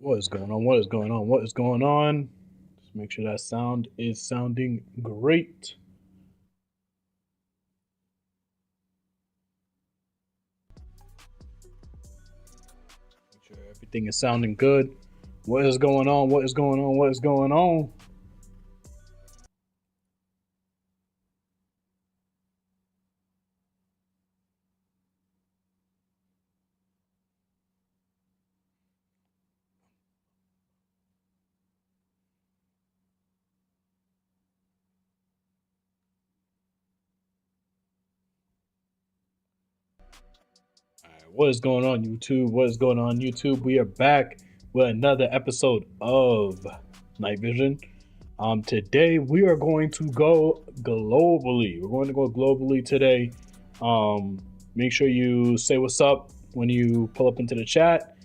What is going on? What is going on? What is going on? Just make sure that sound is sounding great. Make sure everything is sounding good. What is going on? What is going on? What is going on? All right, what is going on, YouTube? What is going on, YouTube? We are back with another episode of Night Vision. Today we are going to go globally. We're going to go globally today. Make sure you say what's up when you pull up into the chat.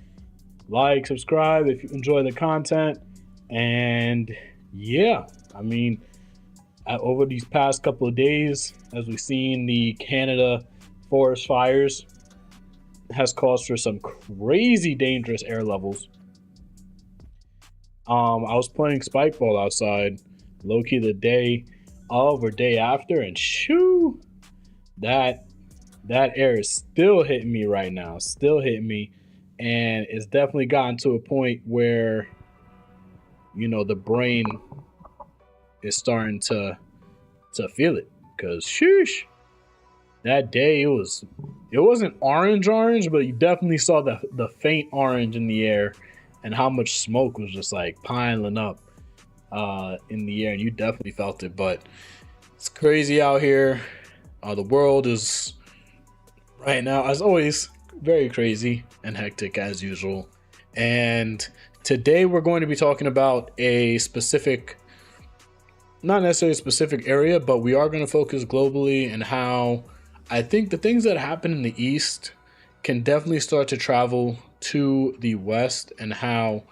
Like, subscribe if you enjoy the content. And yeah, I mean, over these past couple of days, as we've seen, the Canada forest fires has caused for some crazy dangerous air levels. I was playing spike ball outside, low key the day of or day after, and shoo, that that air is still hitting me right now, still hitting me, and it's definitely gotten to a point where the brain is starting to feel it. Cause sheesh, that day it wasn't orange, but you definitely saw the faint orange in the air, and how much smoke was just like piling up in the air, and you definitely felt it. But it's crazy out here. The world is right now, as always, very crazy and hectic as usual. And today we're going to be talking about a specific, not necessarily a specific area, but we are going to focus globally, and how I think the things that happen in the East can definitely start to travel to the West, and how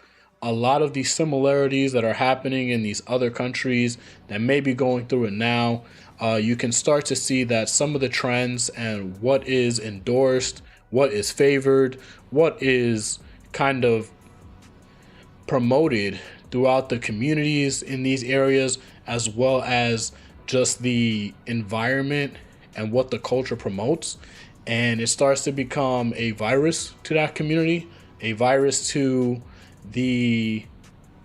a lot of these similarities that are happening in these other countries that may be going through it now, you can start to see that some of the trends and what is endorsed, what is favored, what is kind of promoted throughout the communities in these areas, as well as just the environment and what the culture promotes. And it starts to become a virus to that community, a virus to the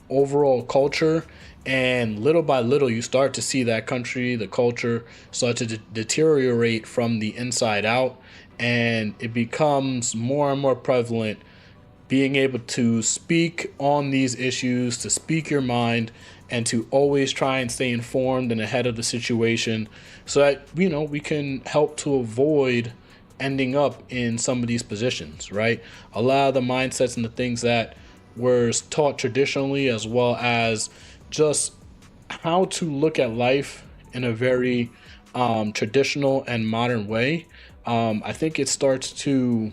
overall culture. And little by little, you start to see that country, the culture, start to deteriorate from the inside out. And it becomes more and more prevalent being able to speak on these issues, to speak your mind, and to always try and stay informed and ahead of the situation, so that we can help to avoid ending up in some of these positions, right? A lot of the mindsets and the things that were taught traditionally, as well as just how to look at life in a very traditional and modern way. I think it starts to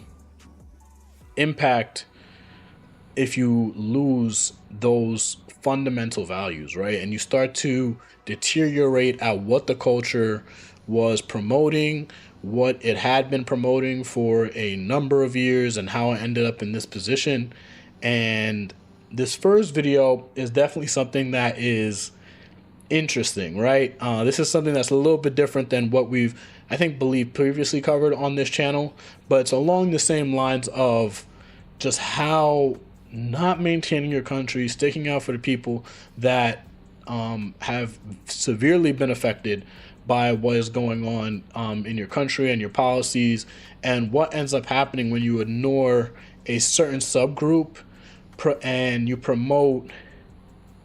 impact if you lose those fundamental values, right? And you start to deteriorate at what the culture was promoting, what it had been promoting for a number of years, and how it ended up in this position. And this first video is definitely something that is interesting, right? This is something that's a little bit different than what we've, I think, previously covered on this channel, but it's along the same lines of just how not maintaining your country, sticking out for the people that have severely been affected by what is going on in your country and your policies, and what ends up happening when you ignore a certain subgroup and you promote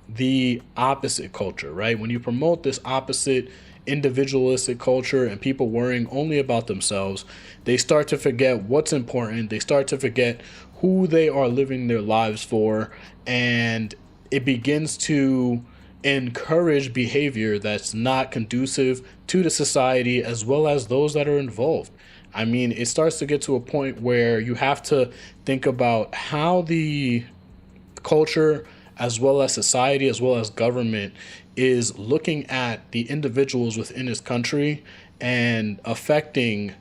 the opposite culture, right? When you promote this opposite individualistic culture and people worrying only about themselves, they start to forget what's important. They start to forget who they are living their lives for, and it begins to encourage behavior that's not conducive to the society as well as those that are involved. I mean, it starts to get to a point where you have to think about how the culture, as well as society, as well as government, is looking at the individuals within this country and affecting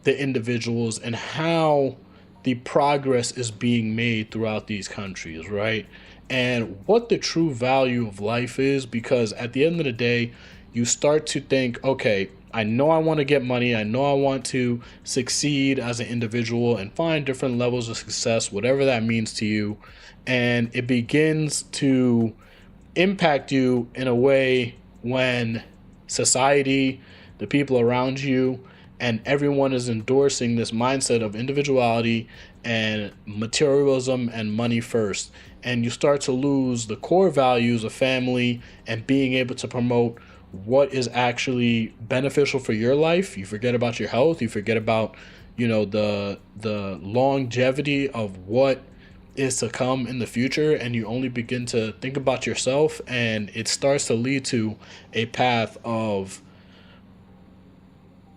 the individuals, and how the progress is being made throughout these countries, right? And what the true value of life is, because at the end of the day, you start to think, okay, I know I want to get money. I know I want to succeed as an individual and find different levels of success, whatever that means to you. And it begins to impact you in a way when society, the people around you, and everyone is endorsing this mindset of individuality and materialism and money first. And you start to lose the core values of family and being able to promote what is actually beneficial for your life. You forget about your health. You forget about, the longevity of what is to come in the future, and you only begin to think about yourself, and it starts to lead to a path of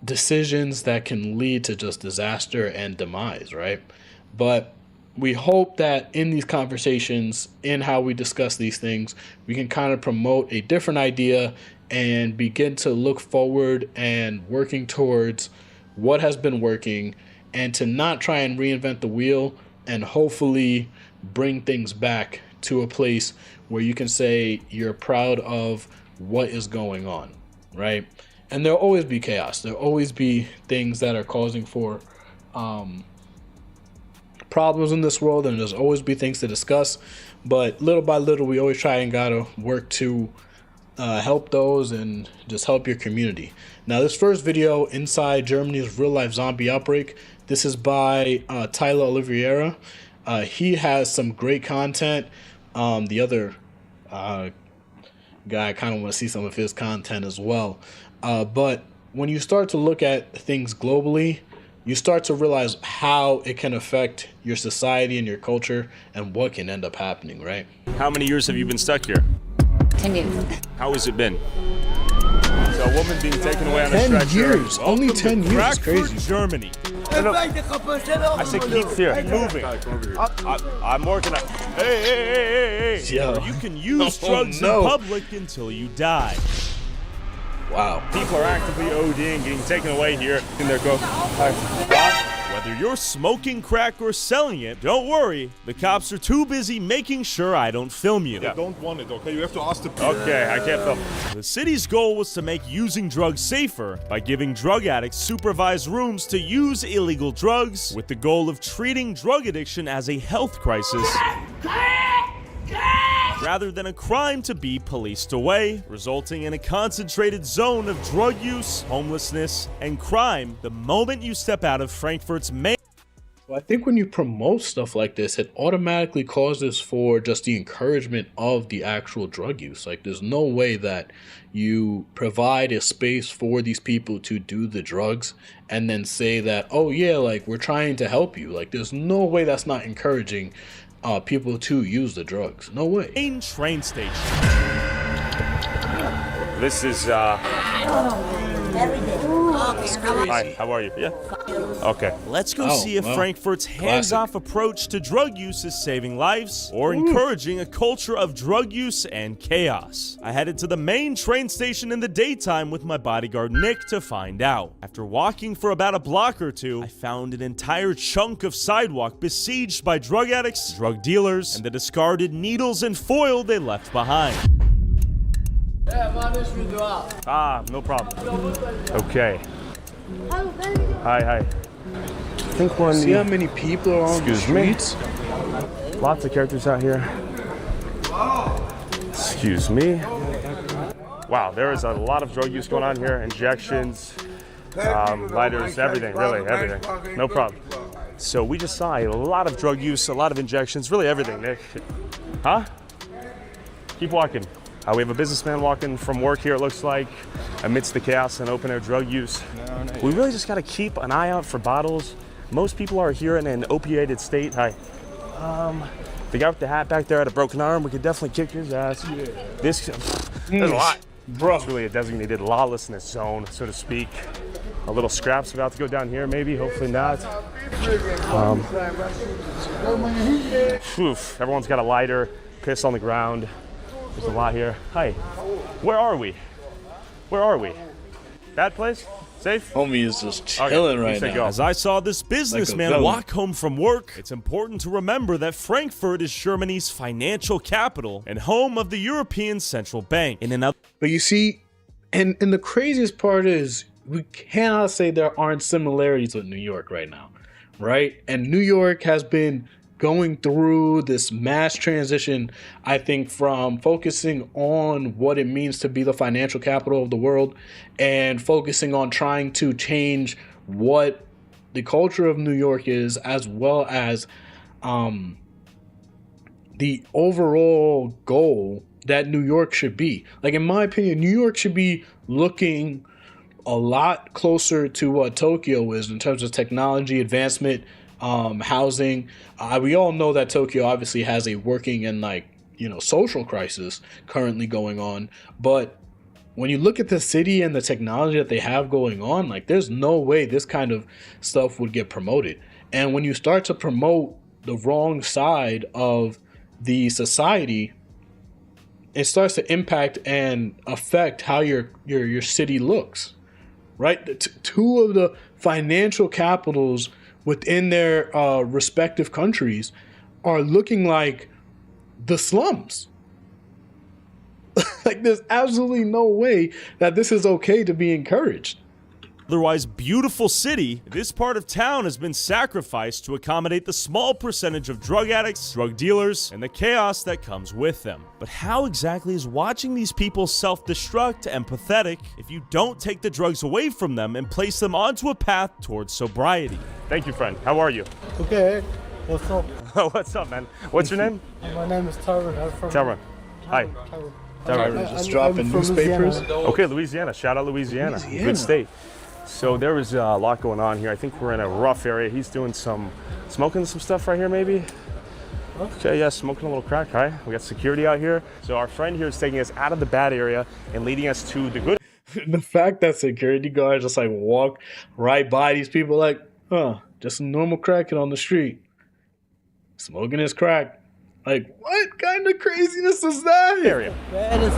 decisions that can lead to just disaster and demise, right? But we hope that in these conversations, in how we discuss these things, we can kind of promote a different idea and begin to look forward and working towards what has been working, and to not try and reinvent the wheel, and hopefully bring things back to a place where you can say you're proud of what is going on, right? And there'll always be chaos. There'll always be things that are causing for problems in this world, and there's always be things to discuss. But little by little, we always try and gotta work to help those and just help your community. Now, this first video, Inside Germany's Real Life Zombie Outbreak, this is by Tyler Oliveira. He has some great content. The other guy, I kind of want to see some of his content as well. But when you start to look at things globally, you start to realize how it can affect your society and your culture and what can end up happening, right? How many years have you been stuck here? 10 years. How has it been? So a woman being taken away on a 10 stretcher. years. Only 10 years. It's crazy. Germany. I said keep here. Moving. I'm working on. Hey. Yo. You can use drugs in public until you die. Wow. People are actively ODing, getting taken away here. In there, go. Whether you're smoking crack or selling it, don't worry. The cops are too busy making sure I don't film you. I don't want it, okay? You have to ask the people. Okay, I can't film. The city's goal was to make using drugs safer by giving drug addicts supervised rooms to use illegal drugs, with the goal of treating drug addiction as a health crisis rather than a crime to be policed away, resulting in a concentrated zone of drug use, homelessness, and crime the moment you step out of Frankfurt's main. Well, I think when you promote stuff like this, it automatically causes for just the encouragement of the actual drug use. Like, there's no way that you provide a space for these people to do the drugs and then say that, oh yeah, like, we're trying to help you. Like, there's no way that's not encouraging people to use the drugs. No way. Main train station. This is Hi, how are you? Yeah. Okay. Let's go see if Frankfurt's hands-off approach to drug use is saving lives or encouraging a culture of drug use and chaos. I headed to the main train station in the daytime with my bodyguard Nick to find out. After walking for about a block or two, I found an entire chunk of sidewalk besieged by drug addicts, drug dealers, and the discarded needles and foil they left behind. No problem. Okay. Hi. I think one. See how many people are on the streets? Lots of characters out here. Excuse me. Wow, there is a lot of drug use going on here. Injections, lighters, everything, really, everything. No problem. So we just saw a lot of drug use, a lot of injections, really everything, Nick. Huh? Keep walking. We have a businessman walking from work here, it looks like, amidst the chaos and open air drug use. We really just got to keep an eye out for bottles. Most people are here in an opiated state. Hi. The guy with the hat back there had a broken arm. We could definitely kick his ass. Yeah. There's a lot. Bro. It's really a designated lawlessness zone, so to speak. A little scraps about to go down here, maybe. Hopefully not. Everyone's got a lighter, piss on the ground. There's a lot here. Hi. Where are we? Bad place? Safe? Homie is just chilling right now. As I saw this businessman walk home from work, it's important to remember that Frankfurt is Germany's financial capital and home of the European Central Bank. But you see, and the craziest part is we cannot say there aren't similarities with New York right now, right? And New York has been going through this mass transition, I think, from focusing on what it means to be the financial capital of the world and focusing on trying to change what the culture of New York is, as well as the overall goal that New York should be. Like, in my opinion, New York should be looking a lot closer to what Tokyo is in terms of technology advancement, housing. We all know that Tokyo obviously has a working and social crisis currently going on. But when you look at the city and the technology that they have going on, there's no way this kind of stuff would get promoted. And when you start to promote the wrong side of the society, it starts to impact and affect how your city looks, right? Two of the financial capitals within their respective countries are looking like the slums. There's absolutely no way that this is okay to be encouraged. Otherwise beautiful city, this part of town has been sacrificed to accommodate the small percentage of drug addicts, drug dealers, and the chaos that comes with them. But how exactly is watching these people self-destruct empathetic if you don't take the drugs away from them and place them onto a path towards sobriety? Thank you, friend. How are you? Okay. What's up? What's up, man? What's your name? My name is Tyron. I'm from Tyron. Hi. Tyron just dropping newspapers. Okay, Louisiana. Shout out Louisiana. Good state. So there is a lot going on here. I think we're in a rough area. He's doing smoking some stuff right here, maybe. Okay, yeah, smoking a little crack. Hi. We got security out here. So our friend here is taking us out of the bad area and leading us to the good. The fact that security guards just walk right by these people just a normal crackhead on the street smoking his crack. What kind of craziness is that? Area. bad as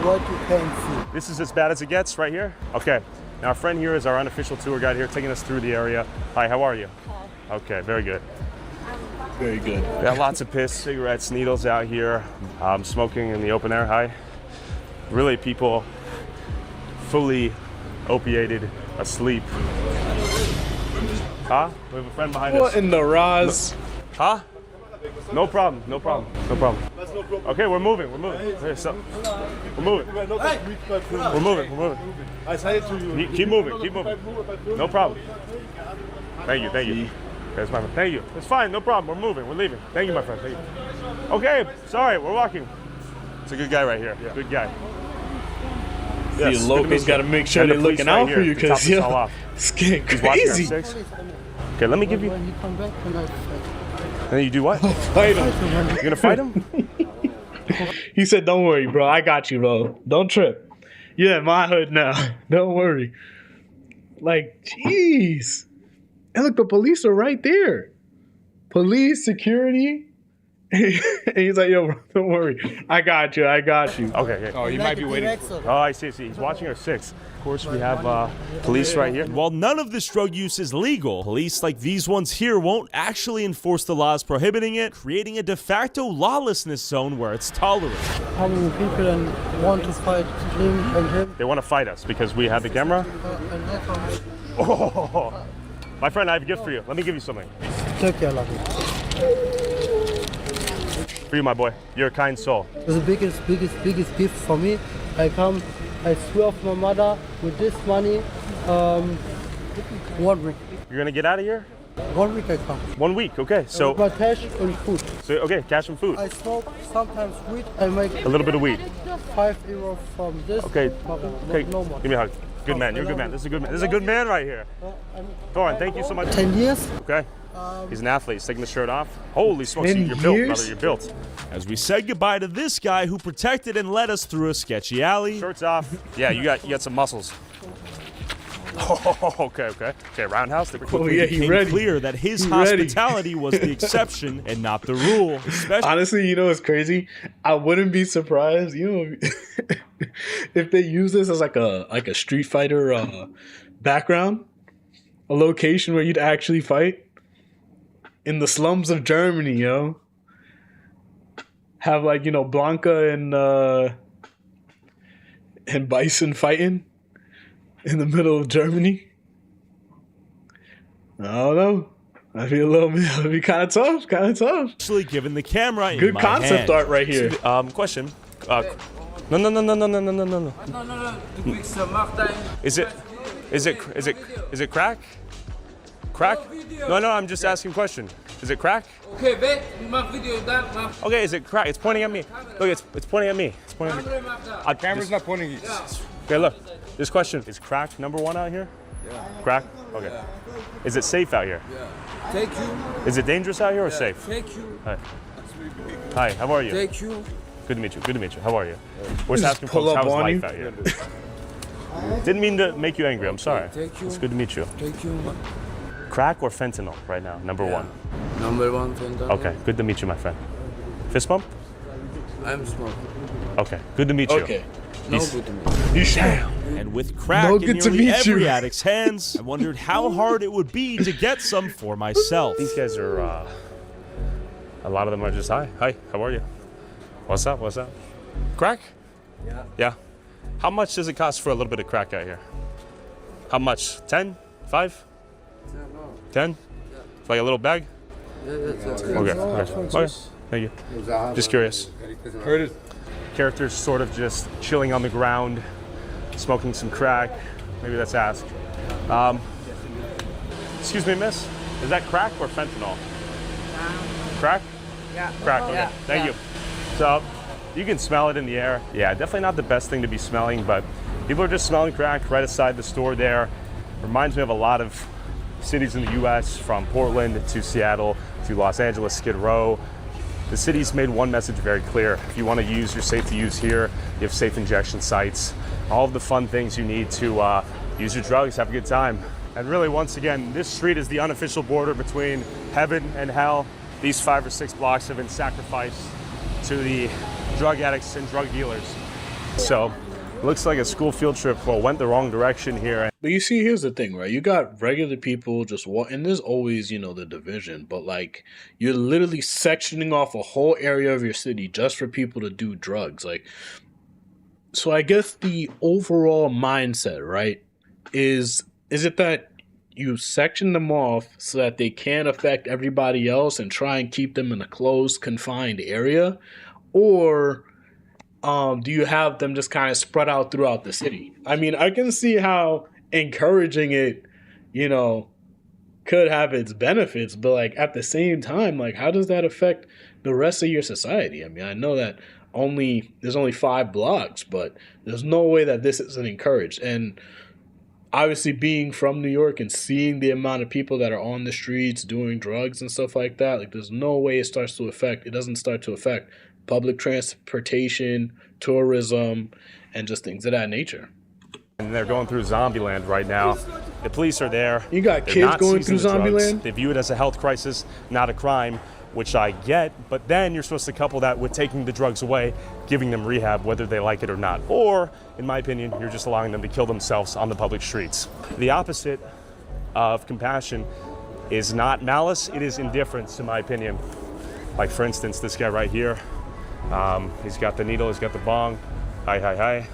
what you can see. This is as bad as it gets right here? Okay. Now our friend here is our unofficial tour guide here, taking us through the area. Hi, how are you? Hi. Okay, very good. Very good. We got lots of piss, cigarettes, needles out here, smoking in the open air. Hi. Really, people fully opiated, asleep. Huh? We have a friend behind us. What in the Roz? Huh? No problem. Okay, we're moving. We're moving. We're moving. I say it to you. Keep moving. No problem. Thank you. That's my friend. Thank you. It's fine. No problem. We're moving. We're leaving. Thank you, my friend. Thank you. Okay. Sorry. We're walking. It's a good guy right here. Yeah. Good guy. Yes, the locals got to make sure they're looking out for you because it's getting crazy. Okay, let me give you. When you come back tonight, And then you do what? Fight him. You're gonna fight him? He said, "Don't worry, bro. I got you, bro. Don't trip. You're in my hood now. Don't worry." Jeez. And look, the police are right there. Police, security. And he's like, "Yo, bro, don't worry. I got you. Okay. Oh, you might be waiting. Oh, I see. He's watching our six. Of course, we have police right here. While none of this drug use is legal, police like these ones here won't actually enforce the laws prohibiting it, creating a de facto lawlessness zone where it's tolerated. how many people and want to fight him and him? They want to fight us because we have the camera. And that's how much. Oh, my friend, I have a gift for you. Let me give you something. Take care, love you. For you, my boy. You're a kind soul. It's the biggest gift for me. I swear off my mother with this money. 1 week. You're gonna get out of here? 1 week I come. 1 week. Okay. So, My cash and food. okay, cash and food. I smoke sometimes weed. I make A little bit of weed. €5 from this. Okay. but Okay. no more. Give me a hug. Good man. You're a good man. This is a good man. This is a good man right here. Thorin, thank you so much. 10 years. Okay. He's an athlete. He's taking the shirt off. Holy smokes, 10 you're built, years? brother. You're built. As we said goodbye to this guy who protected and led us through a sketchy alley, Shirt's off. Yeah, you got some muscles. Oh, okay. Roundhouse. Quickly became clear that his hospitality was the exception and not the rule. Especially Honestly, you know what's crazy? I wouldn't be surprised, you know, if they use this as like a Street Fighter background, a location where you'd actually fight in the slums of Germany, yo. Have like, you know, Blanca and Bison fighting in the middle of Germany. I don't know. I'd be kind of tough, Actually, given the camera in Good my concept hand. art right here. Question. No. Is it crack? Crack? No, I'm just asking question. Is it crack? Okay, is it crack? It's pointing at me. Look, it's pointing at me. It's pointing at me. Our camera's not pointing at you. Okay, look. This question. Is crack #1 out here? Yeah. Crack? Okay. Yeah. Is it safe out here? Yeah. Take you. Is it dangerous out here or safe? Take you. Hi, how are you? Take you. Good to meet you. How are you? We're just Just asking pull folks up how's on life you. out here. Didn't mean to make you angry. I'm sorry. Take you. It's good to meet you. Take you. Crack or fentanyl right now? #1. #1 fentanyl. Okay, good to meet you, my friend. Fist bump? I'm smoking. Okay, good to meet you. Okay. No good to me. You should. And with crack No in good to nearly meet every you. addict's hands, I wondered how hard it would be to get some for myself. These guys are, a lot of them are just, hi, how are you? What's up? Crack? Yeah. How much does it cost for a little bit of crack out here? How much? 10? 5? 10? Like a little bag? Yeah, that's good. Okay. Thank you. Just curious. Curtis. Characters sort of just chilling on the ground, smoking some crack. Maybe that's ask. Excuse me, miss. Is that crack or fentanyl? Crack? Yeah. Crack, okay. Thank you. So, you can smell it in the air. Yeah, definitely not the best thing to be smelling, but people are just smelling crack right outside the store there. Reminds me of a lot of cities in the US, from Portland to Seattle to Los Angeles, Skid Row. The city's made one message very clear. If you want to use, you're safe to use here. You have safe injection sites. All of the fun things you need to use your drugs, have a good time. And really, once again, this street is the unofficial border between heaven and hell. These 5 or 6 blocks have been sacrificed to the drug addicts and drug dealers. So, looks like a school field trip went the wrong direction here. But you see, here's the thing, right? You got regular people just and there's always, you know, the division, but like you're literally sectioning off a whole area of your city just for people to do drugs. Like, so I guess the overall mindset, right, is it that you section them off so that they can't affect everybody else and try and keep them in a closed, confined area? Or do you have them just kind of spread out throughout the city? I mean, I can see how encouraging it, you know, could have its benefits, but like at the same time, like how does that affect the rest of your society? I mean, I know that there's only 5 blocks, but there's no way that this isn't encouraged. And obviously being from New York and seeing the amount of people that are on the streets doing drugs and stuff like that, like there's no way it doesn't start to affect public transportation, tourism, and just things of that nature. And they're going through Zombieland right now. The police are there. You got They're kids not going seizing through the drugs. Zombieland? They view it as a health crisis, not a crime, which I get. But then you're supposed to couple that with taking the drugs away, giving them rehab, whether they like it or not. Or, in my opinion, you're just allowing them to kill themselves on the public streets. The opposite of compassion is not malice, it is indifference, in my opinion. Like, for instance, this guy right here. He's got the needle, he's got the bong. Hi.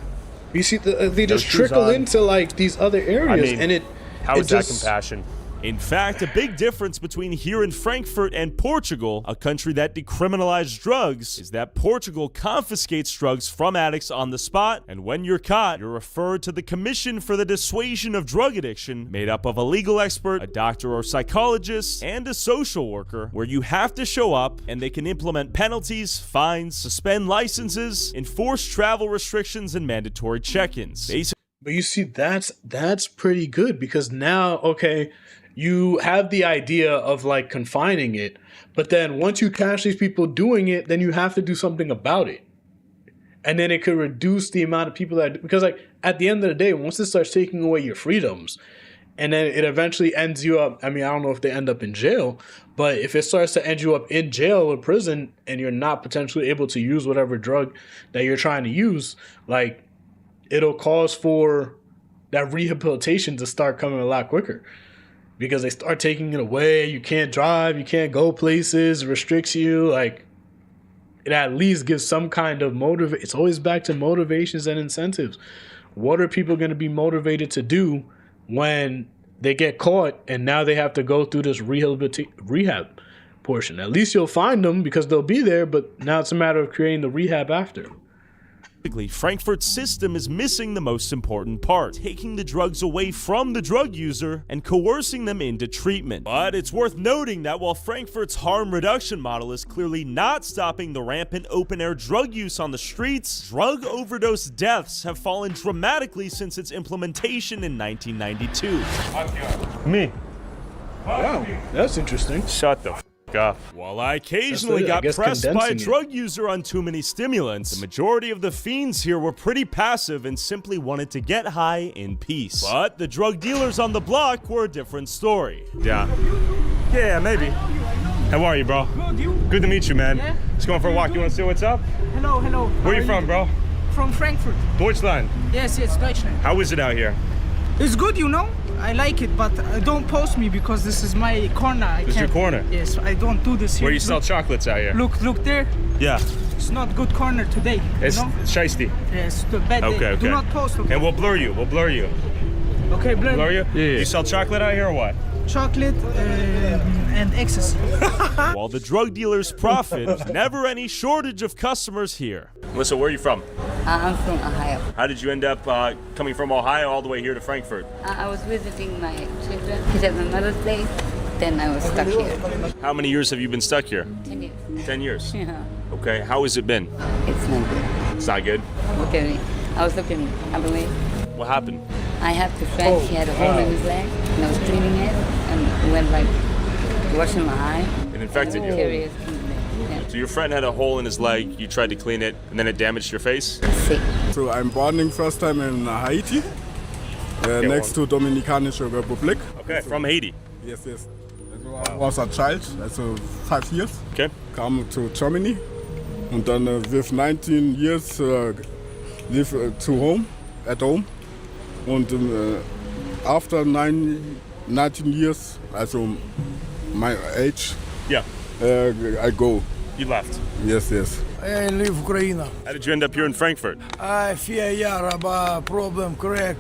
You see, they just Those shoes trickle on. into like these other areas, I mean, and it. How it is that just, compassion? In fact, a big difference between here in Frankfurt and Portugal, a country that decriminalized drugs, is that Portugal confiscates drugs from addicts on the spot, and when you're caught, you're referred to the Commission for the Dissuasion of Drug Addiction, made up of a legal expert, a doctor or psychologist, and a social worker, where you have to show up, and they can implement penalties, fines, suspend licenses, enforce travel restrictions, and mandatory check-ins. But you see, that's pretty good, because now, okay, you have the idea of like confining it, but then once you catch these people doing it, then you have to do something about it. And then it could reduce the amount of people that, because like at the end of the day, once it starts taking away your freedoms, and then it eventually ends you up, I mean, I don't know if they end up in jail, but if it starts to end you up in jail or prison and you're not potentially able to use whatever drug that you're trying to use, like it'll cause for that rehabilitation to start coming a lot quicker because they start taking it away. You can't drive, you can't go places, it restricts you. Like it at least gives some kind of motive. It's always back to motivations and incentives. What are people going to be motivated to do when they get caught and now they have to go through this rehab portion? At least you'll find them because they'll be there, but now it's a matter of creating the rehab after. Frankfurt's system is missing the most important part, taking the drugs away from the drug user and coercing them into treatment. But it's worth noting that while Frankfurt's harm reduction model is clearly not stopping the rampant open-air drug use on the streets, drug overdose deaths have fallen dramatically since its implementation in 1992. Me. Wow, that's interesting. Shut the f up. While I occasionally got pressed by a drug user on too many stimulants, the majority of the fiends here were pretty passive and simply wanted to get high in peace. But the drug dealers on the block were a different story. Yeah. Yeah, maybe. How are you, bro? Good, you? Good to meet you, man. Yeah. Just going for a walk. You want to see what's up? Hello, hello. Where are you from, bro? From Frankfurt. Deutschland. Yes, Deutschland. How is it out here? It's good, you know. I like it, but don't post me because this is my corner. This is your corner? Yes, I don't do this here. Where you sell chocolates out here? Look there. Yeah. It's not good corner today. It's you know? shiesty. Yes, the bad day. Okay. Do not post, okay? And we'll blur you. Okay, Blur you? Yeah. You sell chocolate out here or what? Chocolate and ecstasy. While the drug dealers profit, there's never any shortage of customers here. Melissa, where are you from? I'm from Ohio. How did you end up coming from Ohio all the way here to Frankfurt? I was visiting my children. He's at my mother's place. Then I was stuck here. How many years have you been stuck here? 10 years. 10 years. Yeah. Okay, how has it been? It's not good. It's not good. Look at me. I was looking up away. What happened? I have a friend. He had a hole in his leg, and I was cleaning it, and went like washing my eye. It infected you. Curious. Yeah. So your friend had a hole in his leg, you tried to clean it, and then it damaged your face? Sick. So I'm born first time in Haiti, next to Dominicanische Republic. Okay, from Haiti. Yes. I was a child, so 5 years. Okay. Come to Germany, and then with 19 years live at home. And after 19 years, also my age, Yeah, I go. you left. Yes. I live Ukraine. How did you end up here in Frankfurt? I fear Yaraba, problem, crack,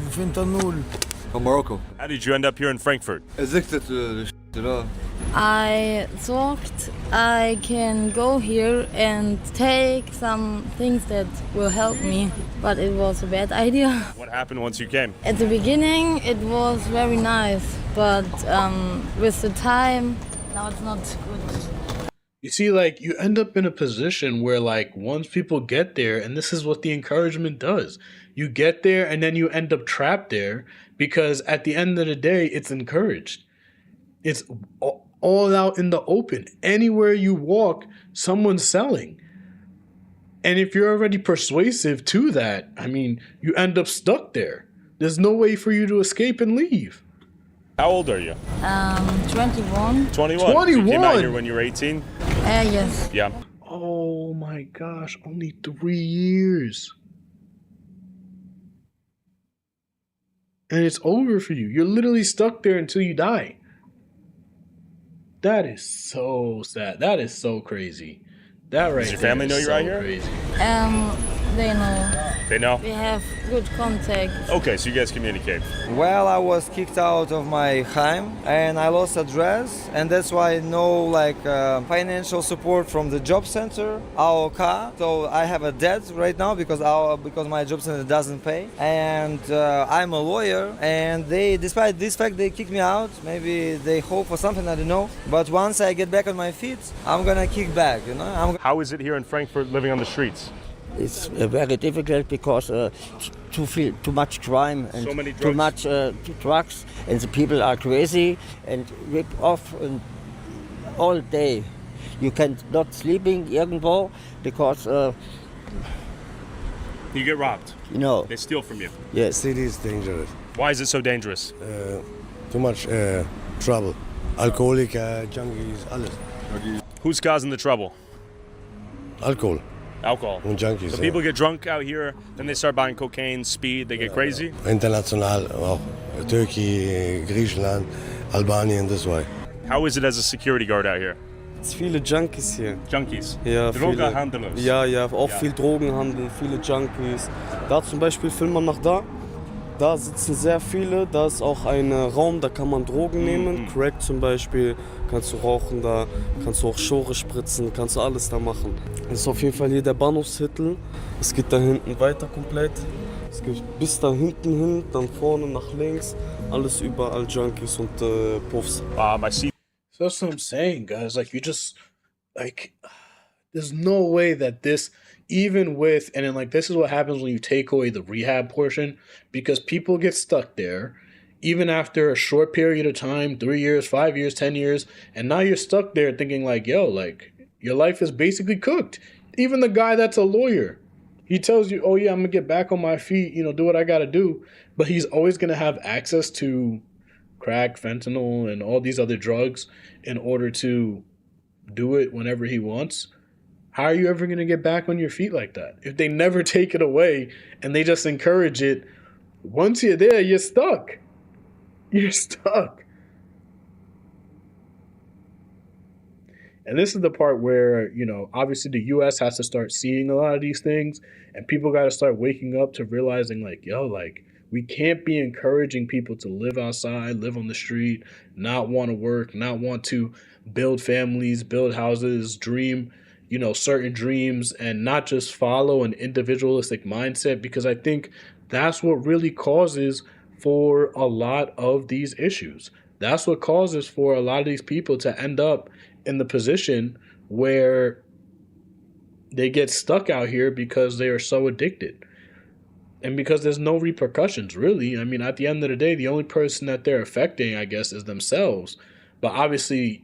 fentanyl. From Morocco. How did you end up here in Frankfurt? Addicted to the you know. I thought I can go here and take some things that will help me, but it was a bad idea. What happened once you came? At the beginning it was very nice, but with the time, now it's not good. You see, like, you end up in a position where, like, once people get there, and this is what the encouragement does, you get there and then you end up trapped there because at the end of the day, it's encouraged. It's all out in the open. Anywhere you walk, someone's selling. And if you're already persuasive to that, I mean, you end up stuck there. There's no way for you to escape and leave. How old are you? 21. 21. 21? You came out here when you were 18? Yes. Yeah. Oh my gosh, only 3 years. And it's over for you. You're literally stuck there until you die. That is so sad. That is so crazy. That right. Does your family know you're out here? Crazy. They know. They know? We have good contact. Okay, so you guys communicate. Well, I was kicked out of my home and I lost address, and that's why no financial support from the job center, AOK. So I have a debt right now because my job center doesn't pay, and I'm a lawyer. And they, despite this fact, they kicked me out. Maybe they hope for something, I don't know. But once I get back on my feet, I'm gonna kick back. You know. How is it here in Frankfurt living on the streets? It's very difficult because too much crime and so many drugs. too much drugs, and the people are crazy and rip off all day. You can not sleeping irgendwo because You get robbed. No. They steal from you. Yes. City is dangerous. Why is it so dangerous? Too much trouble. Alcoholiker, junkies, alles. Who's causing the trouble? Alcohol. Alcohol. And junkies. So people get drunk out here, then they start buying cocaine, speed, they get crazy? International, auch Turkey, Griechenland, Albanien, this way. How is it as a security guard out here? Es sind viele Junkies hier. Junkies? Ja, Drogenhandel. Ja, auch viel Drogenhandel, viele Junkies. Da zum Beispiel, film mal nach da. Da sitzen sehr viele, da ist auch ein Raum, da kann man Drogen nehmen. Crack zum Beispiel, kannst du rauchen da, kannst du auch Schore spritzen, kannst du alles da machen. Das ist auf jeden Fall hier der Bahnhofsviertel. Es geht da hinten weiter komplett. Es geht bis da hinten hin, dann vorne nach links. Alles überall Junkies und Puffs. I see. So that's what I'm saying, guys. Like, you just, like, there's no way that this, even with, and then, like, this is what happens when you take away the rehab portion, because people get stuck there, even after a short period of time, 3 years, 5 years, 10 years, and now you're stuck there thinking, like, yo, like, your life is basically cooked. Even the guy that's a lawyer, he tells you, oh, yeah, I'm going to get back on my feet, you know, do what I got to do, but he's always going to have access to crack, fentanyl, and all these other drugs in order to do it whenever he wants. How are you ever going to get back on your feet like that? If they never take it away and they just encourage it, once you're there, you're stuck. You're stuck. And this is the part where, you know, obviously the U.S. has to start seeing a lot of these things, and people got to start waking up to realizing, like, yo, like, we can't be encouraging people to live outside, live on the street, not want to work, not want to build families, build houses, dream, you know, certain dreams, and not just follow an individualistic mindset, because I think that's what really causes for a lot of these issues. That's what causes for a lot of these people to end up in the position where they get stuck out here because they are so addicted. And because there's no repercussions, really. I mean, at the end of the day, the only person that they're affecting, I guess, is themselves. But obviously,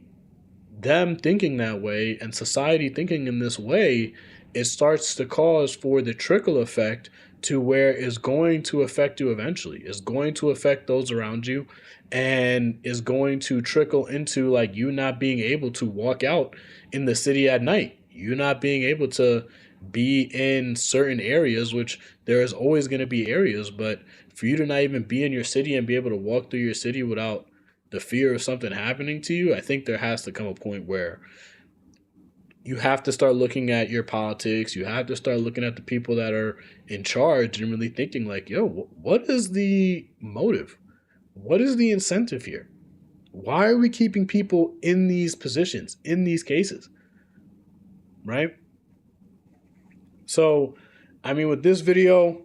them thinking that way and society thinking in this way, it starts to cause for the trickle effect to where it's going to affect you eventually. It's going to affect those around you, and is going to trickle into, like, you not being able to walk out in the city at night. You not being able to be in certain areas, which there is always going to be areas, but for you to not even be in your city and be able to walk through your city without the fear of something happening to you, I think there has to come a point where you have to start looking at your politics. You have to start looking at the people that are in charge and really thinking, like, yo, what is the motive? What is the incentive here? Why are we keeping people in these positions, in these cases? Right? So, I mean, with this video,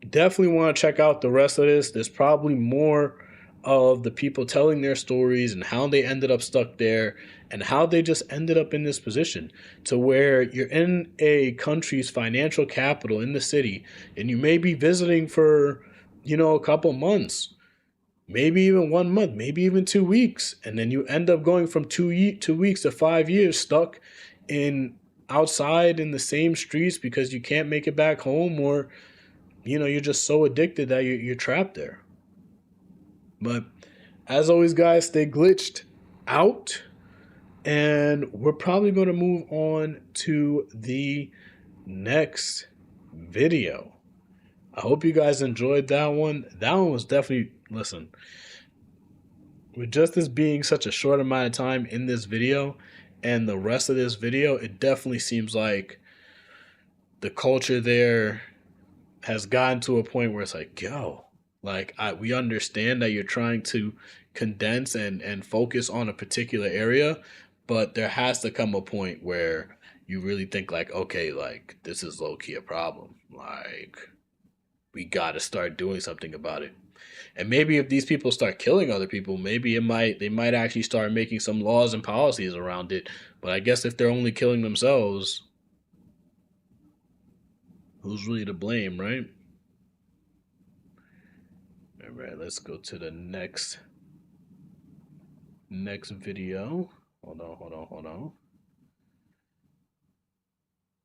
definitely want to check out the rest of this. There's probably more of the people telling their stories and how they ended up stuck there and how they just ended up in this position to where you're in a country's financial capital in the city, and you may be visiting for, you know, a couple months, maybe even 1 month, maybe even 2 weeks. And then you end up going from 2 weeks to 5 years stuck in outside in the same streets because you can't make it back home, or, you know, you're just so addicted that you're trapped there. But as always, guys, stay glitched out, and we're probably going to move on to the next video. I hope you guys enjoyed that one. That one was definitely, listen, with just this being such a short amount of time in this video and the rest of this video, it definitely seems like the culture there has gotten to a point where it's like, yo, like, we understand that you're trying to condense and focus on a particular area, but there has to come a point where you really think, like, okay, like, this is low-key a problem. Like, we got to start doing something about it. And maybe if these people start killing other people, maybe they might actually start making some laws and policies around it. But I guess if they're only killing themselves, who's really to blame, right? All right, let's go to the next video. Hold on.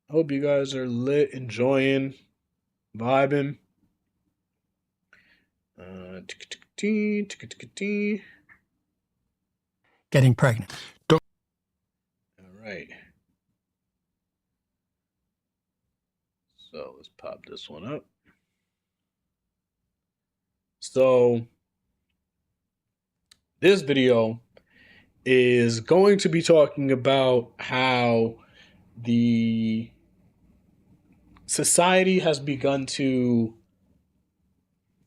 I hope you guys are lit, enjoying vibing. Getting pregnant. All right. So let's pop this one up. So this video is going to be talking about how the society has begun to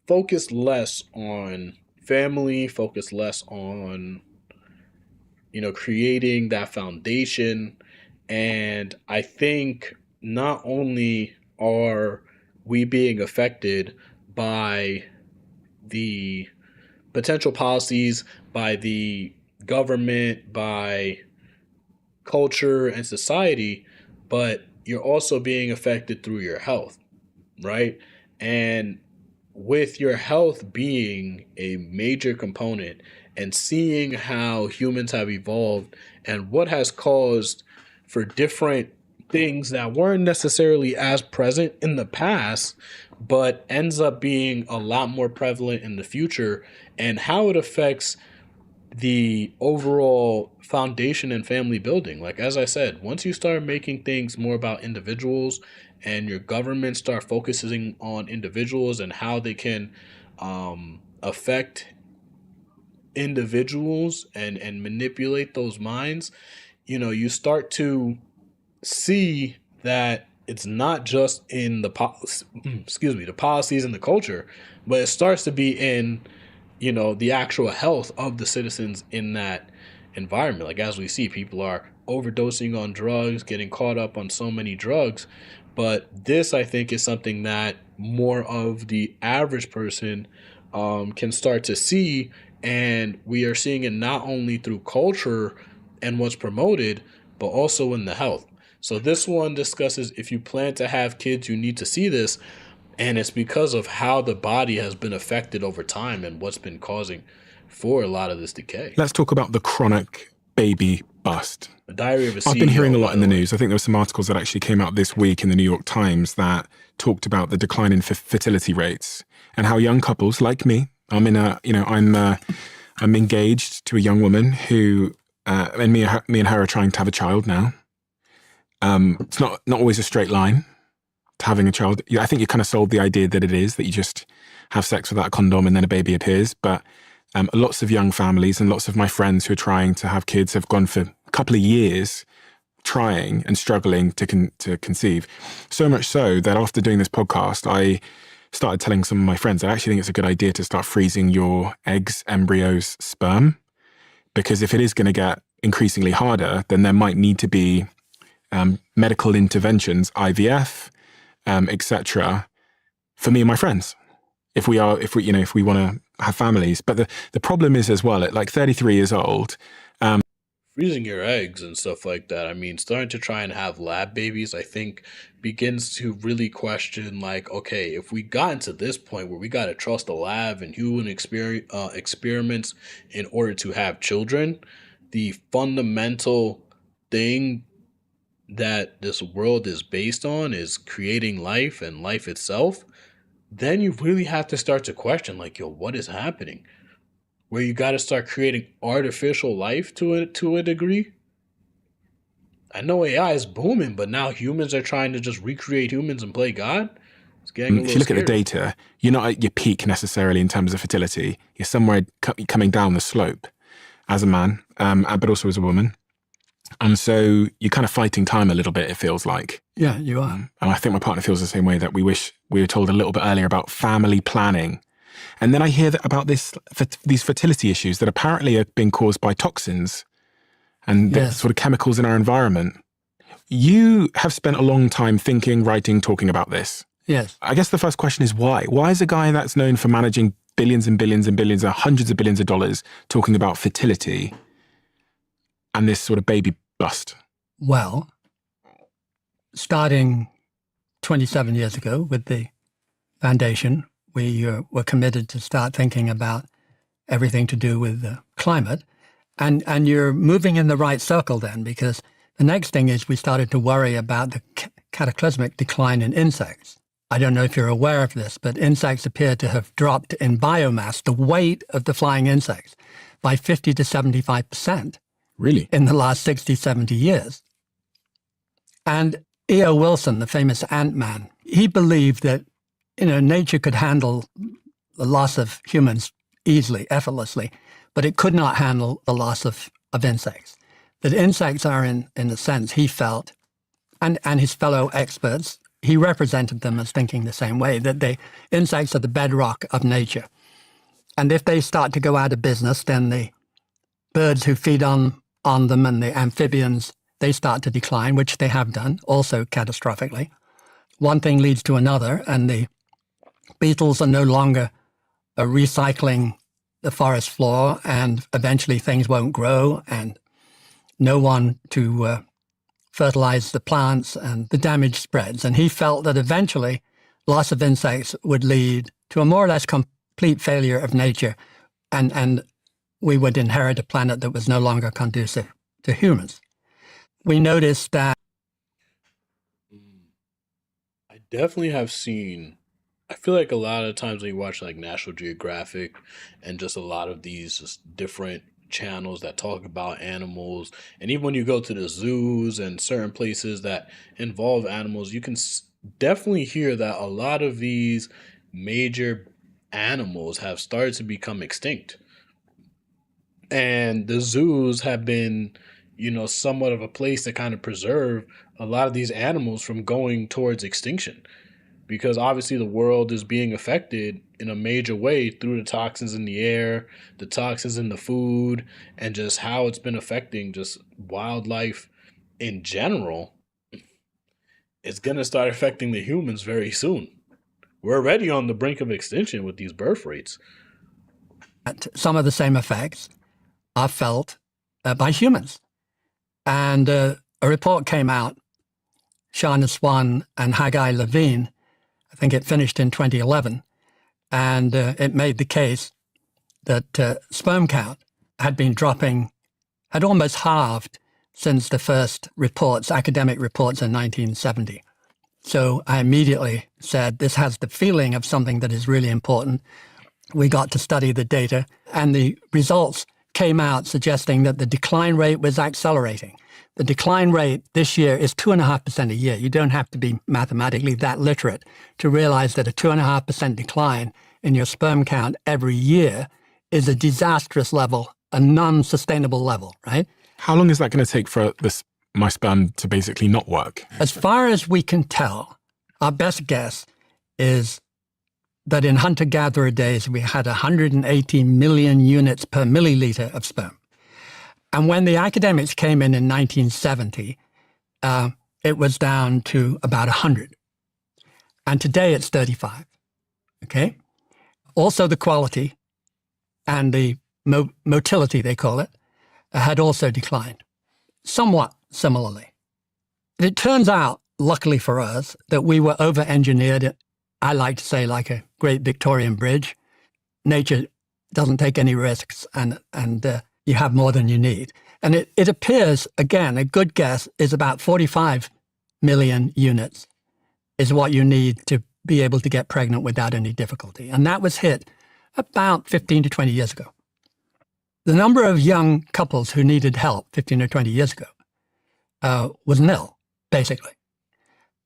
focus less on family, focus less on, creating that foundation. And I think not only are we being affected by the potential policies, by the government, by culture and society, but you're also being affected through your health, right? And with your health being a major component and seeing how humans have evolved and what has caused for different things that weren't necessarily as present in the past, but ends up being a lot more prevalent in the future, and how it affects the overall foundation and family building. Like, as I said, once you start making things more about individuals and your government start focusing on individuals and how they can affect individuals and manipulate those minds, you start to see that it's not just in the the policies and the culture, but it starts to be in the actual health of the citizens in that environment. Like, as we see, people are overdosing on drugs, getting caught up on so many drugs. But this, I think, is something that more of the average person can start to see. And we are seeing it not only through culture and what's promoted, but also in the health. So this one discusses, if you plan to have kids, you need to see this. And it's because of how the body has been affected over time and what's been causing for a lot of this decay. Let's talk about the chronic baby bust. The Diary of a CEO. I've been hearing a lot in the news. I think there were some articles that actually came out this week in the New York Times that talked about the decline in fertility rates and how young couples like me, I'm engaged to a young woman who, and me and her are trying to have a child now. It's not always a straight line to having a child. I think you kind of sold the idea that it is, that you just have sex without a condom and then a baby appears. But lots of young families and lots of my friends who are trying to have kids have gone for a couple of years trying and struggling to conceive. So much so that after doing this podcast, I started telling some of my friends, I actually think it's a good idea to start freezing your eggs, embryos, sperm. Because if it is going to get increasingly harder, then there might need to be medical interventions, IVF, etc., for me and my friends, if we want to have families. But the problem is as well, at like 33 years old, freezing your eggs and stuff like that. I mean, starting to try and have lab babies, I think, begins to really question, like, okay, if we got to this point where we got to trust the lab and human experiments in order to have children, the fundamental thing that this world is based on is creating life and life itself, then you really have to start to question, like, yo, what is happening? Where you got to start creating artificial life to a degree. I know AI is booming, but now humans are trying to just recreate humans and play God. It's getting a little If you look scary. at the data, you're not at your peak necessarily in terms of fertility. You're somewhere coming down the slope as a man, but also as a woman. And so you're kind of fighting time a little bit, it feels like. Yeah, you are. And I think my partner feels the same way, that we wish we were told a little bit earlier about family planning. And then I hear about these fertility issues that apparently are being caused by toxins and the sort of chemicals in our environment. You have spent a long time thinking, writing, talking about this. Yes. I guess the first question is why? Why is a guy that's known for managing billions and billions and billions, hundreds of billions of dollars, talking about fertility and this sort of baby bust? Well, starting 27 years ago with the foundation, we were committed to start thinking about everything to do with the climate. And you're moving in the right circle then, because the next thing is we started to worry about the cataclysmic decline in insects. I don't know if you're aware of this, but insects appear to have dropped in biomass, the weight of the flying insects, by 50 to 75%. Really? In the last 60, 70 years. And E.O. Wilson, the famous Ant-Man, he believed that, nature could handle the loss of humans easily, effortlessly, but it could not handle the loss of insects. That insects are, in a sense, he felt, and his fellow experts, he represented them as thinking the same way, that insects are the bedrock of nature. And if they start to go out of business, then the birds who feed on them and the amphibians, they start to decline, which they have done, also catastrophically. One thing leads to another, and the beetles are no longer recycling the forest floor, and eventually things won't grow, and no one to fertilize the plants, and the damage spreads. And he felt that eventually loss of insects would lead to a more or less complete failure of nature, and we would inherit a planet that was no longer conducive to humans. We noticed that. I definitely have seen, I feel like a lot of times when you watch like National Geographic and just a lot of these just different channels that talk about animals, and even when you go to the zoos and certain places that involve animals, you can definitely hear that a lot of these major animals have started to become extinct. And the zoos have been, somewhat of a place to kind of preserve a lot of these animals from going towards extinction. Because obviously the world is being affected in a major way through the toxins in the air, the toxins in the food, and just how it's been affecting just wildlife in general. It's going to start affecting the humans very soon. We're already on the brink of extinction with these birth rates. Some of the same effects are felt by humans. And a report came out, Shana Swan and Haggai Levine, I think it finished in 2011, and it made the case that sperm count had been dropping, had almost halved since the first reports, academic reports in 1970. So I immediately said, this has the feeling of something that is really important. We got to study the data, and the results came out suggesting that the decline rate was accelerating. The decline rate this year is 2.5% a year. You don't have to be mathematically that literate to realize that a 2.5% decline in your sperm count every year is a disastrous level, a non-sustainable level, right? How long is that going to take for my sperm to basically not work? As far as we can tell, our best guess is that in hunter-gatherer days, we had 180 million units per milliliter of sperm. And when the academics came in 1970, it was down to about 100. And today it's 35, okay? Also the quality and the motility, they call it, had also declined, somewhat similarly. It turns out, luckily for us, that we were over-engineered, I like to say, like a great Victorian bridge. Nature doesn't take any risks, and you have more than you need. And it appears, again, a good guess is about 45 million units is what you need to be able to get pregnant without any difficulty. And that was hit about 15 to 20 years ago. The number of young couples who needed help 15 or 20 years ago was nil, basically.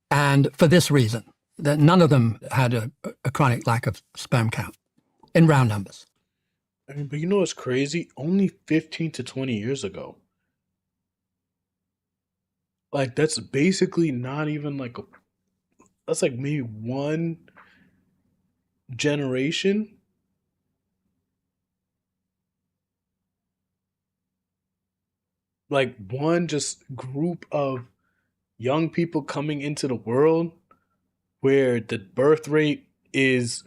And for this reason, that none of them had a chronic lack of sperm count in round numbers. I mean, but you know what's crazy? Only 15 to 20 years ago. Like, that's basically not even like that's like maybe one generation. Like one just group of young people coming into the world where the birth rate is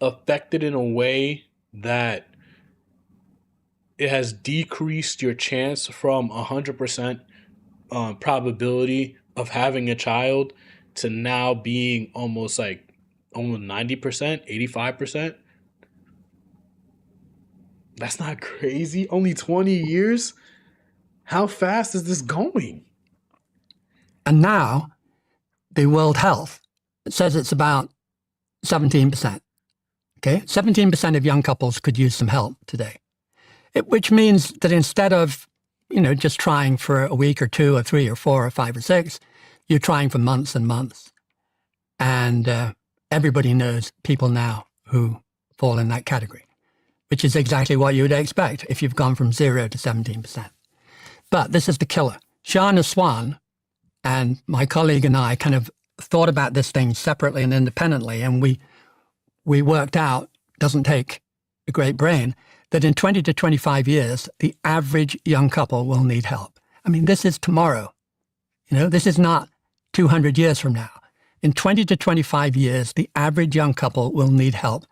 affected in a way that it has decreased your chance from 100% probability of having a child to now being almost 90%, 85%. That's not crazy. Only 20 years? How fast is this going? And now the World Health says it's about 17%. Okay, 17% of young couples could use some help today, which means that instead of, just trying for a week or 2 or 3 or 4 or 5 or 6, you're trying for months and months. And everybody knows people now who fall in that category, which is exactly what you would expect if you've gone from 0 to 17%. But this is the killer. Shana Swan and my colleague and I kind of thought about this thing separately and independently, and we worked out, doesn't take a great brain, that in 20 to 25 years, the average young couple will need help. I mean, this is tomorrow. This is not 200 years from now. In 20 to 25 years, the average young couple will need help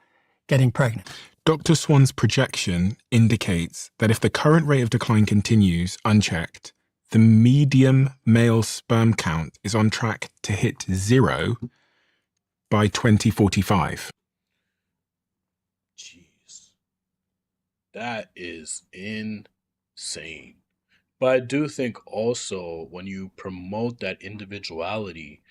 getting pregnant. Dr. Swan's projection indicates that if the current rate of decline continues unchecked, the median male sperm count is on track to hit 0 by 2045. That is insane. But I do think also when you promote that individuality,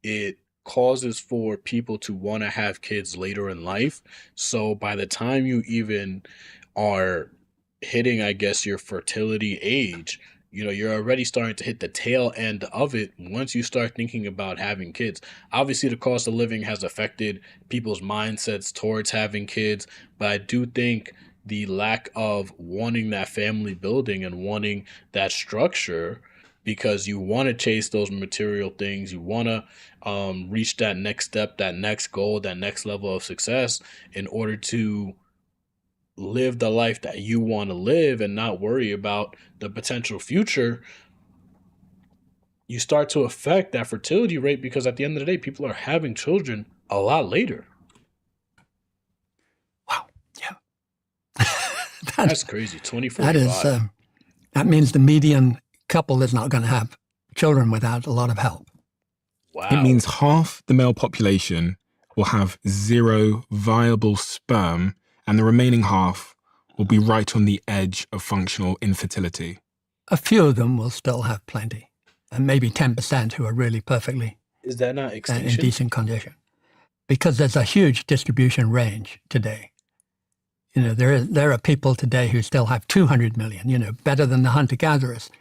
it causes for people to want to have kids later in life. So by the time you even are hitting, I guess, your fertility age, you're already starting to hit the tail end of it once you start thinking about having kids. Obviously, the cost of living has affected people's mindsets towards having kids, but I do think the lack of wanting that family building and wanting that structure, because you want to chase those material things, you want to reach that next step, that next goal, that next level of success in order to live the life that you want to live and not worry about the potential future. You start to affect that fertility rate, because at the end of the day, people are having children a lot later. That's crazy. 2045. That means the median couple is not going to have children without a lot of help. Wow. It means half the male population will have 0 viable sperm, and the remaining half will be right on the edge of functional infertility. A few of them will still have plenty, and maybe 10% who are really perfectly Is that not extinction? in decent condition. Because there's a huge distribution range today. There are people today who still have 200 million, better than the hunter-gatherers.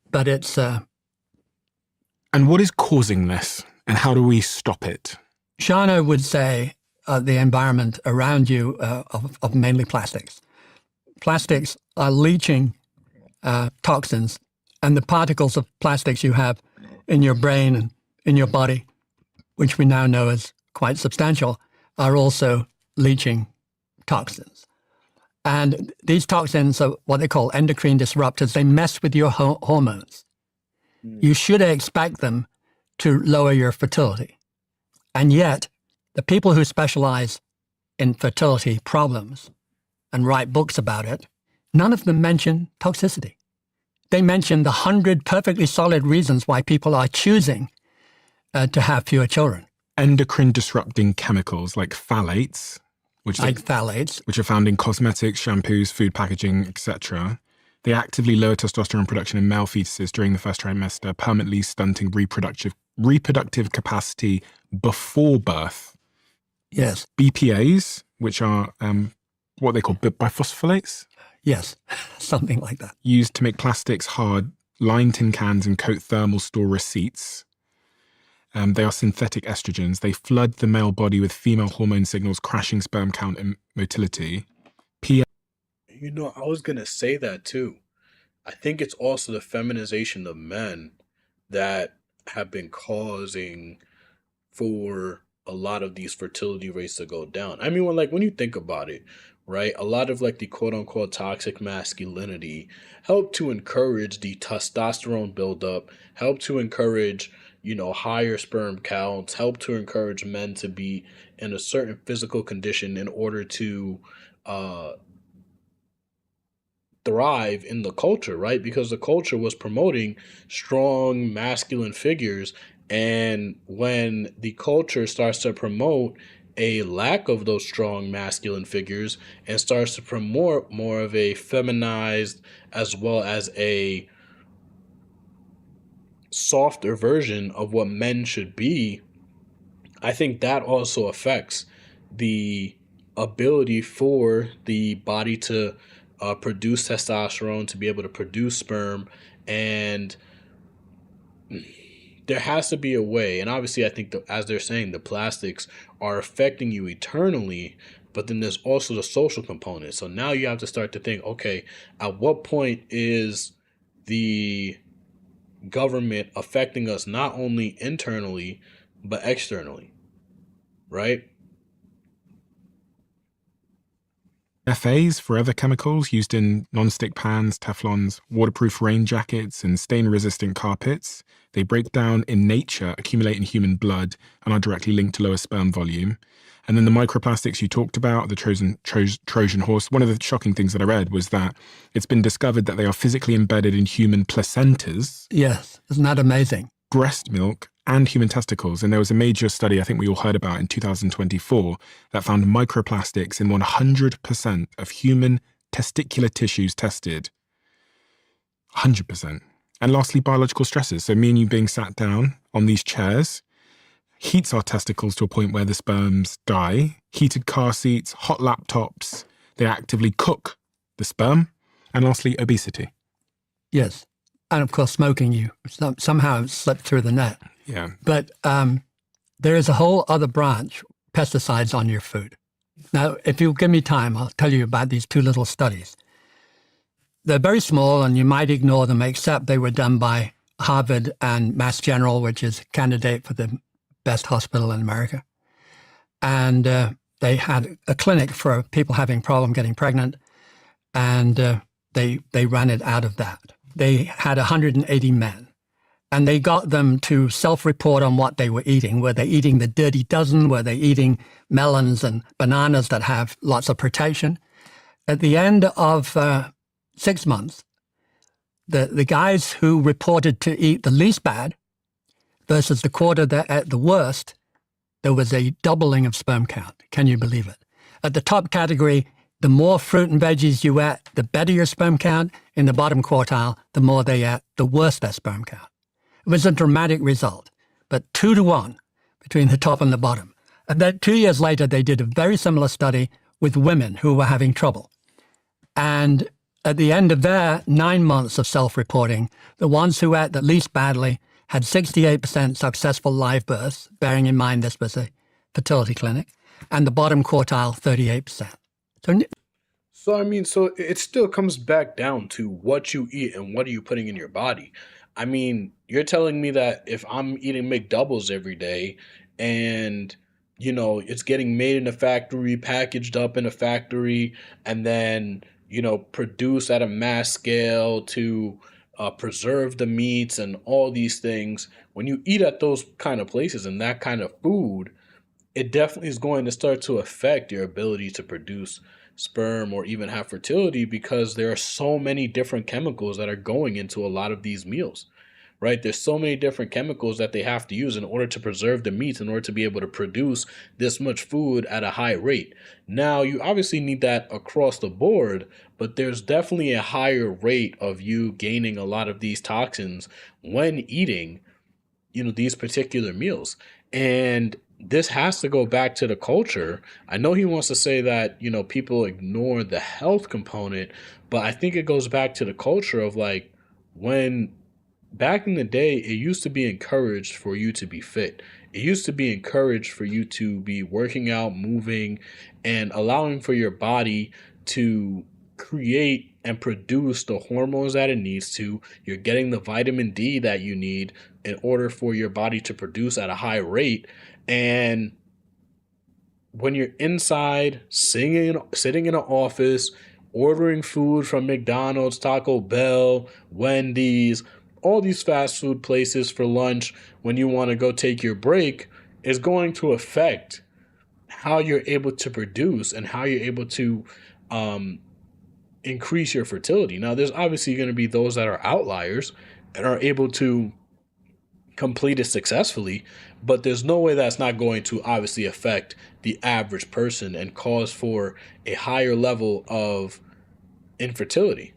But it's... And what is causing this, and how do we stop it? Shana would say the environment around you of mainly plastics. Plastics are leaching toxins, and the particles of plastics you have in your brain and in your body, which we now know is quite substantial, are also leaching toxins. And these toxins are what they call endocrine disruptors. They mess with your hormones. You should expect them to lower your fertility. And yet, the people who specialize in fertility problems and write books about it, none of them mention toxicity. They mention the 100 perfectly solid reasons why people are choosing to have fewer children. Endocrine disrupting chemicals like phthalates, which are found in cosmetics, shampoos, food packaging, etc. They actively lower testosterone production in male fetuses during the first trimester, permanently stunting reproductive capacity before birth. Yes. BPAs, which are what they call biphosphonates. Yes, something like that. Used to make plastics hard, line tin cans, and coat thermal store receipts. They are synthetic estrogens. They flood the male body with female hormone signals, crashing sperm count and motility. I was going to say that too. I think it's also the feminization of men that have been causing for a lot of these fertility rates to go down. I mean, when you think about it, right? A lot of the quote unquote toxic masculinity help to encourage the testosterone buildup, help to encourage, higher sperm counts, help to encourage men to be in a certain physical condition in order to thrive in the culture, right? Because the culture was promoting strong masculine figures. And when the culture starts to promote a lack of those strong masculine figures and starts to promote more of a feminized as well as a softer version of what men should be, I think that also affects the ability for the body to produce testosterone, to be able to produce sperm, and there has to be a way. And obviously, I think as they're saying, the plastics are affecting you eternally. But then there's also the social component. So now you have to start to think, okay, at what point is the government affecting us not only internally but externally, right? FAs, forever chemicals used in non-stick pans, Teflons, waterproof rain jackets, and stain-resistant carpets. They break down in nature, accumulate in human blood, and are directly linked to lower sperm volume. And then the microplastics you talked about, the Trojan horse. One of the shocking things that I read was that it's been discovered that they are physically embedded in human placentas. Yes, isn't that amazing? Breast milk and human testicles. And there was a major study I think we all heard about in 2024 that found microplastics in 100% of human testicular tissues tested. 100%. And lastly, biological stresses. So me and you being sat down on these chairs heats our testicles to a point where the sperms die. Heated car seats, hot laptops, they actively cook the sperm. And lastly, obesity. Yes. And of course, smoking you somehow slipped through the net. Yeah. But there is a whole other branch, pesticides on your food. Now, if you give me time, I'll tell you about these two little studies. They're very small and you might ignore them, except they were done by Harvard and Mass General, which is a candidate for the best hospital in America. And they had a clinic for people having problem getting pregnant, and they ran it out of that. They had 180 men, and they got them to self-report on what they were eating. Were they eating the dirty dozen? Were they eating melons and bananas that have lots of protection? At the end of 6 months, the guys who reported to eat the least bad versus the quarter that at the worst, there was a doubling of sperm count. Can you believe it? At the top category, the more fruit and veggies you ate, the better your sperm count. In the bottom quartile, the more they ate, the worse their sperm count. It was a dramatic result, but 2-to-1 between the top and the bottom. And then 2 years later, they did a very similar study with women who were having trouble. And at the end of their 9 months of self-reporting, the ones who ate the least badly had 68% successful live births, bearing in mind this was a fertility clinic, and the bottom quartile, 38%. So it still comes back down to what you eat and what are you putting in your body. I mean, you're telling me that if I'm eating McDoubles every day and, you know, it's getting made in a factory, packaged up in a factory, and then, you know, produced at a mass scale to preserve the meats and all these things, when you eat at those kind of places and that kind of food, it definitely is going to start to affect your ability to produce sperm or even have fertility, because there are so many different chemicals that are going into a lot of these meals, right? There's so many different chemicals that they have to use in order to preserve the meats, in order to be able to produce this much food at a high rate. Now, you obviously need that across the board, but there's definitely a higher rate of you gaining a lot of these toxins when eating, you know, these particular meals. And this has to go back to the culture. I know he wants to say that, you know, people ignore the health component, but I think it goes back to the culture of like, when back in the day, it used to be encouraged for you to be fit. It used to be encouraged for you to be working out, moving, and allowing for your body to create and produce the hormones that it needs to. You're getting the vitamin D that you need in order for your body to produce at a high rate. And when you're inside, sitting in an office, ordering food from McDonald's, Taco Bell, Wendy's, all these fast food places for lunch, when you want to go take your break, is going to affect how you're able to produce and how you're able to increase your fertility. Now, there's obviously going to be those that are outliers and are able to complete it successfully, but there's no way that's not going to obviously affect the average person and cause for a higher level of infertility.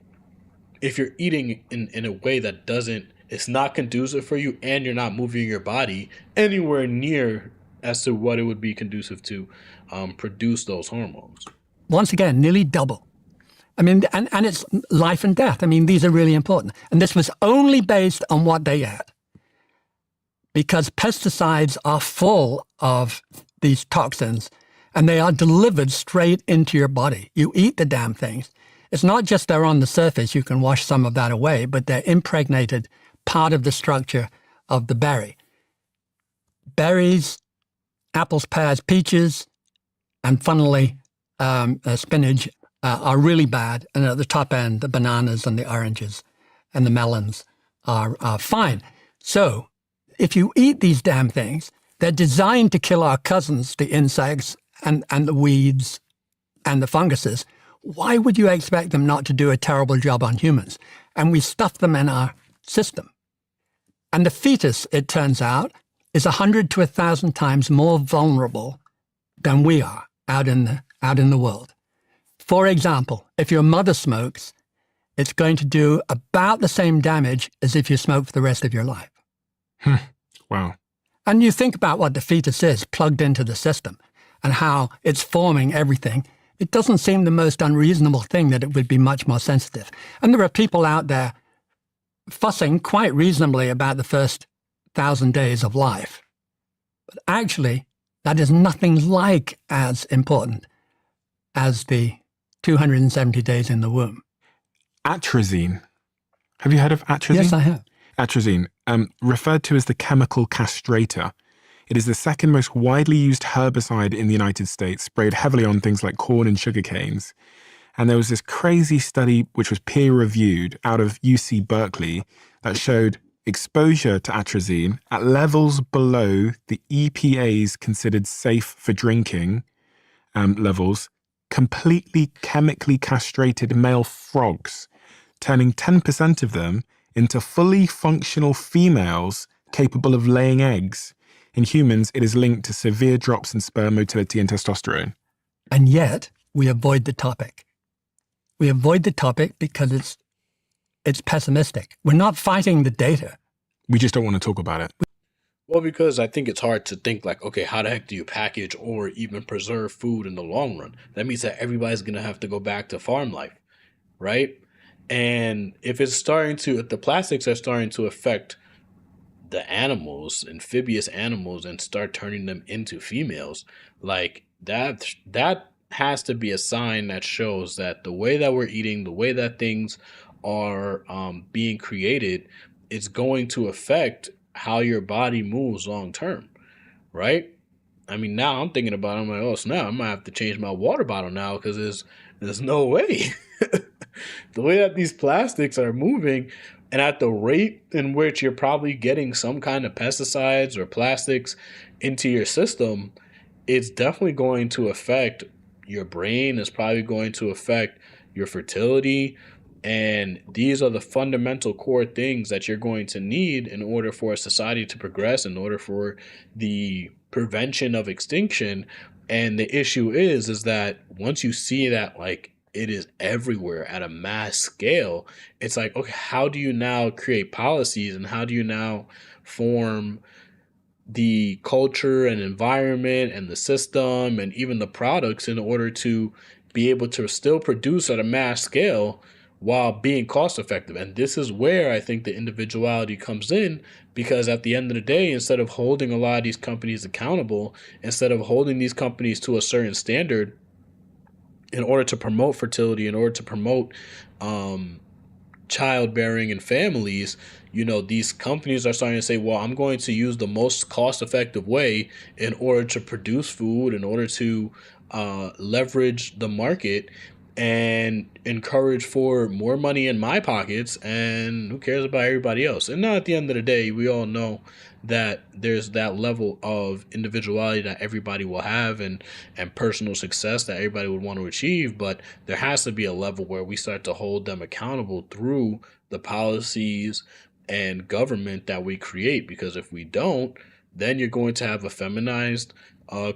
If you're eating in a way that it's not conducive for you, and you're not moving your body anywhere near as to what it would be conducive to produce those hormones. Once again, nearly double. I mean, and it's life and death. I mean, these are really important. And this was only based on what they ate, because pesticides are full of these toxins and they are delivered straight into your body. You eat the damn things. It's not just they're on the surface, you can wash some of that away, but they're impregnated part of the structure of the berry. Berries, apples, pears, peaches, and funnily spinach are really bad. And at the top end, the bananas and the oranges and the melons are fine. So if you eat these damn things, they're designed to kill our cousins, the insects and the weeds and the funguses. Why would you expect them not to do a terrible job on humans? And we stuff them in our system. And the fetus, it turns out, is 100 to 1,000 times more vulnerable than we are out in the world. For example, if your mother smokes, it's going to do about the same damage as if you smoke for the rest of your life. Wow. And you think about what the fetus is plugged into the system and how it's forming everything. It doesn't seem the most unreasonable thing that it would be much more sensitive. And there are people out there fussing quite reasonably about the first 1,000 days of life. But actually, that is nothing like as important as the 270 days in the womb. Atrazine. Have you heard of atrazine? Yes, I have. Atrazine, referred to as the chemical castrator. It is the second most widely used herbicide in the United States, sprayed heavily on things like corn and sugar canes. And there was this crazy study, which was peer-reviewed out of UC Berkeley, that showed exposure to atrazine at levels below the EPA's considered safe for drinking levels, completely chemically castrated male frogs, turning 10% of them into fully functional females capable of laying eggs. In humans, it is linked to severe drops in sperm motility and testosterone. And yet, we avoid the topic. We avoid the topic because it's pessimistic. We're not fighting the data. We just don't want to talk about it. Well, because I think it's hard to think like, okay, how the heck do you package or even preserve food in the long run? That means that everybody's going to have to go back to farm life, right? And if the plastics are starting to affect the animals, amphibious animals, and start turning them into females, like that has to be a sign that shows that the way that we're eating, the way that things are being created, it's going to affect how your body moves long term, right? I mean, now I'm thinking about it, I'm like, oh snap, I might have to change my water bottle now because there's no way. The way that these plastics are moving and at the rate in which you're probably getting some kind of pesticides or plastics into your system, it's definitely going to affect your brain. It's probably going to affect your fertility. And these are the fundamental core things that you're going to need in order for a society to progress, in order for the prevention of extinction. And the issue is that once you see that, like, it is everywhere at a mass scale, it's like, okay, how do you now create policies and how do you now form the culture and environment and the system and even the products in order to be able to still produce at a mass scale while being cost effective? And this is where I think the individuality comes in, because at the end of the day, instead of holding a lot of these companies accountable, instead of holding these companies to a certain standard in order to promote fertility, in order to promote childbearing and families, these companies are starting to say, well, I'm going to use the most cost effective way in order to produce food, in order to leverage the market and encourage for more money in my pockets, and who cares about everybody else? And now at the end of the day, we all know that there's that level of individuality that everybody will have and personal success that everybody would want to achieve, but there has to be a level where we start to hold them accountable through the policies and government that we create, because if we don't, then you're going to have a feminized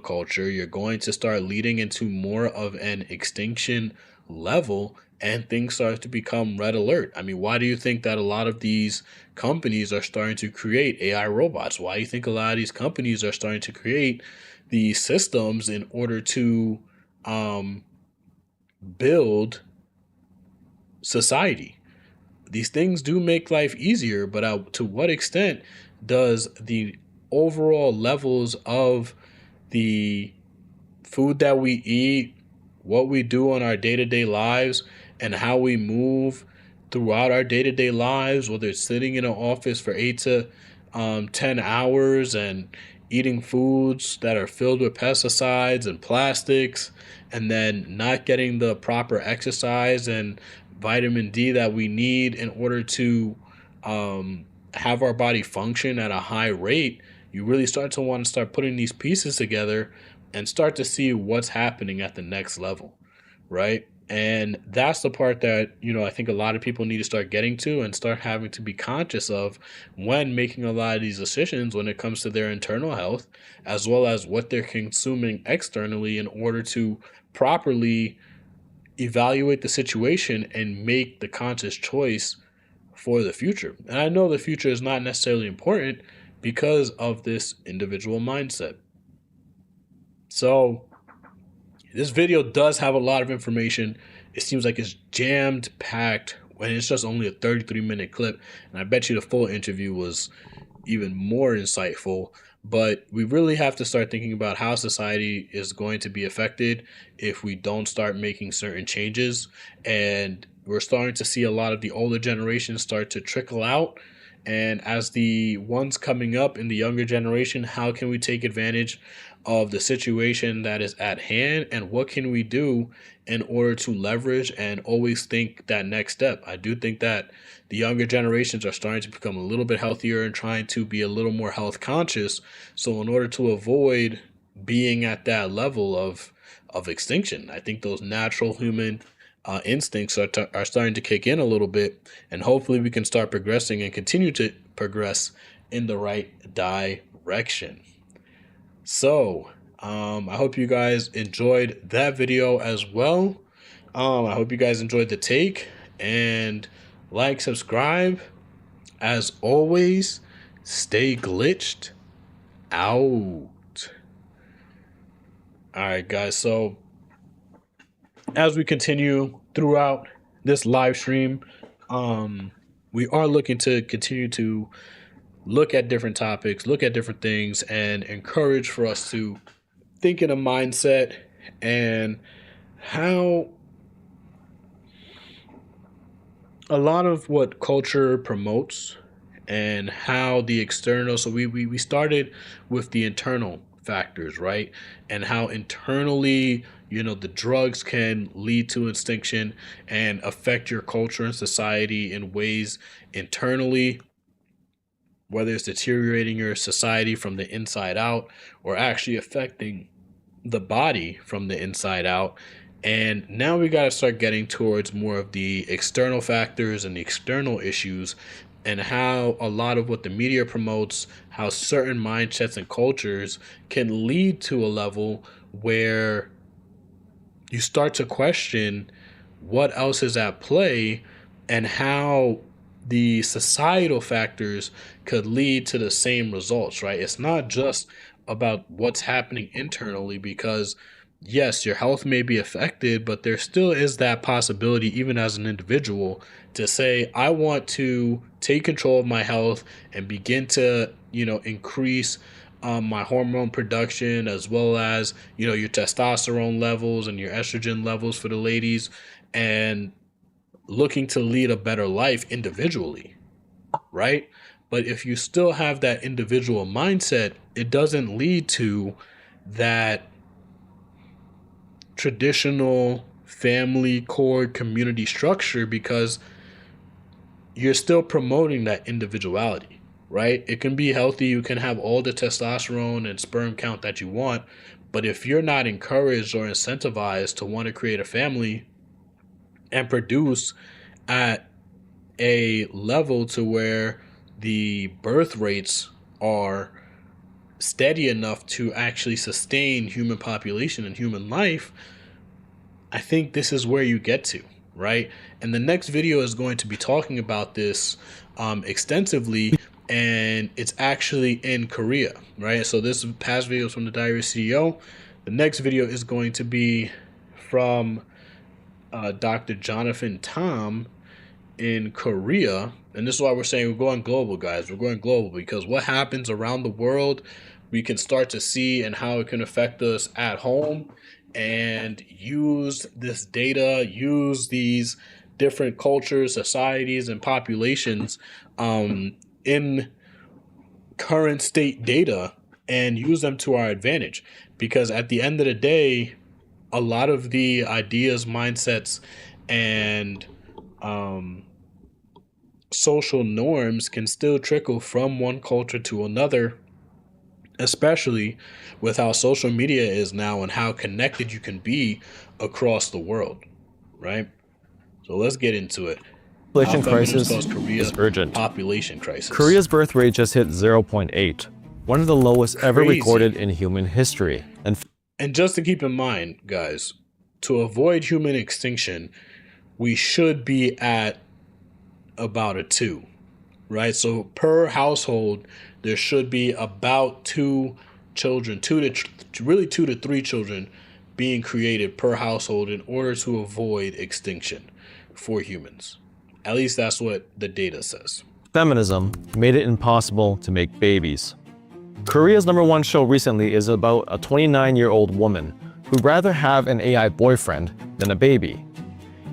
culture. You're going to start leading into more of an extinction level and things start to become red alert. I mean, why do you think that a lot of these companies are starting to create AI robots? Why do you think a lot of these companies are starting to create these systems in order to build society? These things do make life easier, but to what extent does the overall levels of the food that we eat, what we do on our day-to-day lives, and how we move throughout our day-to-day lives, whether it's sitting in an office for 8 to 10 hours and eating foods that are filled with pesticides and plastics, and then not getting the proper exercise and vitamin D that we need in order to have our body function at a high rate, you really start to want to start putting these pieces together and start to see what's happening at the next level, right? And that's the part that, I think a lot of people need to start getting to and start having to be conscious of when making a lot of these decisions when it comes to their internal health, as well as what they're consuming externally in order to properly evaluate the situation and make the conscious choice for the future. And I know the future is not necessarily important because of this individual mindset. So this video does have a lot of information. It seems like it's jammed packed when it's just only a 33-minute clip. And I bet you the full interview was even more insightful. But we really have to start thinking about how society is going to be affected if we don't start making certain changes. And we're starting to see a lot of the older generations start to trickle out. And as the ones coming up in the younger generation, how can we take advantage of the situation that is at hand, and what can we do in order to leverage and always think that next step? I do think that the younger generations are starting to become a little bit healthier and trying to be a little more health conscious. So in order to avoid being at that level of extinction, I think those natural human instincts are starting to kick in a little bit, and hopefully we can start progressing and continue to progress in the right direction. So I hope you guys enjoyed that video as well. I hope you guys enjoyed the take, and like, subscribe. As always, stay glitched out. All right, guys. So as we continue throughout this live stream, we are looking to continue to look at different topics, look at different things, and encourage for us to think in a mindset and how a lot of what culture promotes and how the external, so we started with the internal factors, right? And how internally, the drugs can lead to extinction and affect your culture and society in ways internally, whether it's deteriorating your society from the inside out or actually affecting the body from the inside out. And now we got to start getting towards more of the external factors and the external issues, and how a lot of what the media promotes, how certain mindsets and cultures can lead to a level where you start to question what else is at play and how the societal factors could lead to the same results, right? It's not just about what's happening internally, because yes, your health may be affected, but there still is that possibility, even as an individual, to say, I want to take control of my health and begin to, increase my hormone production, as well as, your testosterone levels and your estrogen levels for the ladies, and looking to lead a better life individually, right? But if you still have that individual mindset, it doesn't lead to that traditional family core community structure, because you're still promoting that individuality, right? It can be healthy. You can have all the testosterone and sperm count that you want, but if you're not encouraged or incentivized to want to create a family and produce at a level to where the birth rates are steady enough to actually sustain human population and human life, I think this is where you get to, right? And the next video is going to be talking about this extensively, and it's actually in Korea, right? So this past video is from the Diary of CEO. The next video is going to be from Dr. Jonathan Tom in Korea. And this is why we're saying we're going global, guys. We're going global because what happens around the world, we can start to see and how it can affect us at home, and use this data, use these different cultures, societies, and populations in current state data and use them to our advantage. Because at the end of the day, a lot of the ideas, mindsets, and social norms can still trickle from one culture to another, especially with how social media is now and how connected you can be across the world, right? So let's get into it. Population crisis is urgent. Population crisis. Korea's birth rate just hit 0.8, one of the lowest ever recorded in human history. And just to keep in mind, guys, to avoid human extinction, we should be at about a 2, right? So per household, there should be about 2 children, 2 to 3 children being created per household in order to avoid extinction for humans. At least that's what the data says. Feminism made it impossible to make babies. Korea's #1 show recently is about a 29-year-old woman who'd rather have an AI boyfriend than a baby.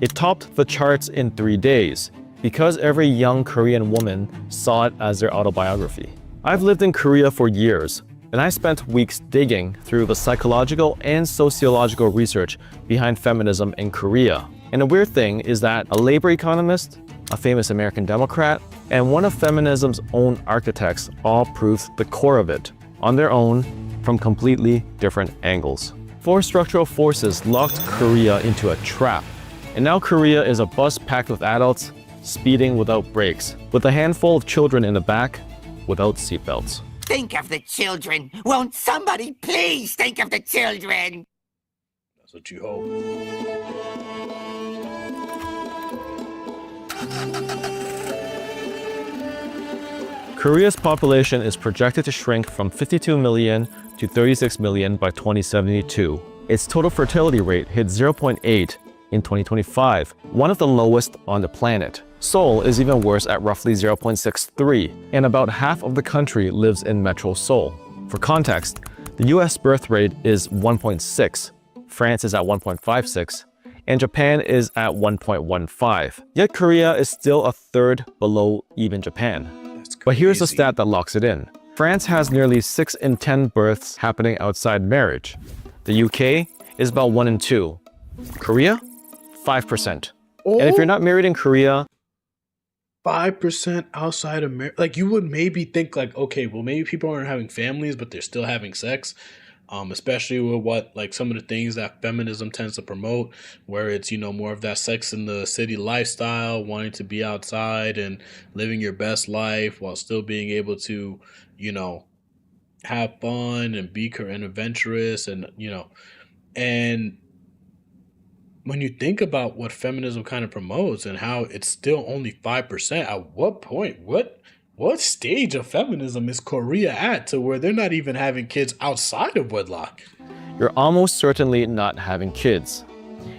It topped the charts in 3 days because every young Korean woman saw it as their autobiography. I've lived in Korea for years, and I spent weeks digging through the psychological and sociological research behind feminism in Korea. And the weird thing is that a labor economist, a famous American Democrat, and one of feminism's own architects all proved the core of it, on their own, from completely different angles. 4 structural forces locked Korea into a trap, and now Korea is a bus packed with adults speeding without brakes, with a handful of children in the back without seatbelts. Think of the children. Won't somebody please think of the children? That's what you hope. Korea's population is projected to shrink from 52 million to 36 million by 2072. Its total fertility rate hit 0.8 in 2025, one of the lowest on the planet. Seoul is even worse at roughly 0.63, and about half of the country lives in Metro Seoul. For context, the US birth rate is 1.6, France is at 1.56, and Japan is at 1.15. Yet Korea is still a third below even Japan. But here's the stat that locks it in. France has nearly 6 in 10 births happening outside marriage. The UK is about 1 in 2. Korea? 5%. And if you're not married in Korea, 5% outside of marriage. Like, you would maybe think like, okay, well, maybe people aren't having families, but they're still having sex. Especially with what, like, some of the things that feminism tends to promote, where it's, you know, more of that Sex in the City lifestyle, wanting to be outside and living your best life while still being able to, you know, have fun and be adventurous, and, you know, and when you think about what feminism kind of promotes and how it's still only 5%, at what point, what stage of feminism is Korea at to where they're not even having kids outside of wedlock? you're almost certainly not having kids.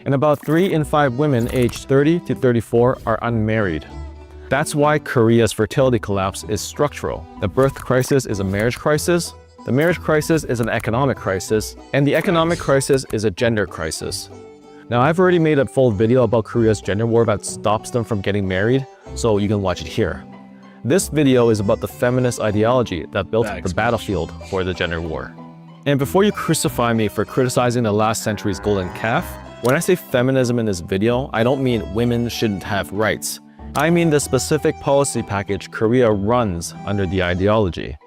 And about 3 in 5 women aged 30 to 34 are unmarried. That's why Korea's fertility collapse is structural. The birth crisis is a marriage crisis, the marriage crisis is an economic crisis, and the economic crisis is a gender crisis. Now, I've already made a full video about Korea's gender war that stops them from getting married, so you can watch it here. This video is about the feminist ideology that built the battlefield for the gender war. And before you crucify me for criticizing the last century's golden calf, when I say feminism in this video, I don't mean women shouldn't have rights. I mean the specific policy package Korea runs under the ideology.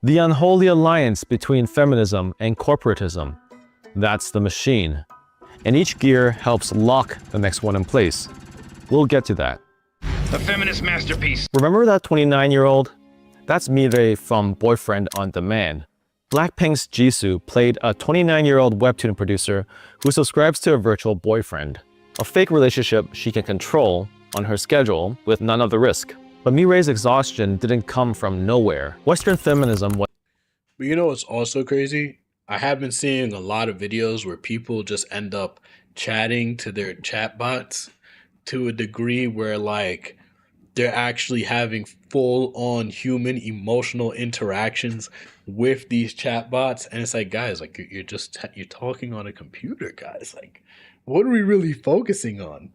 The unholy alliance between feminism and corporatism. That's the machine. And each gear helps lock the next one in place. We'll get to that. A feminist masterpiece. Remember that 29-year-old? That's Mireille from Boyfriend on Demand. Blackpink's Jisoo played a 29-year-old webtoon producer who subscribes to a virtual boyfriend, a fake relationship she can control on her schedule with none of the risk. But Mirei's exhaustion didn't come from nowhere. Western feminism was... But you know what's also crazy? I have been seeing a lot of videos where people just end up chatting to their chatbots to a degree where like they're actually having full-on human emotional interactions with these chatbots, and it's like, guys, like you're talking on a computer, guys. Like, what are we really focusing on?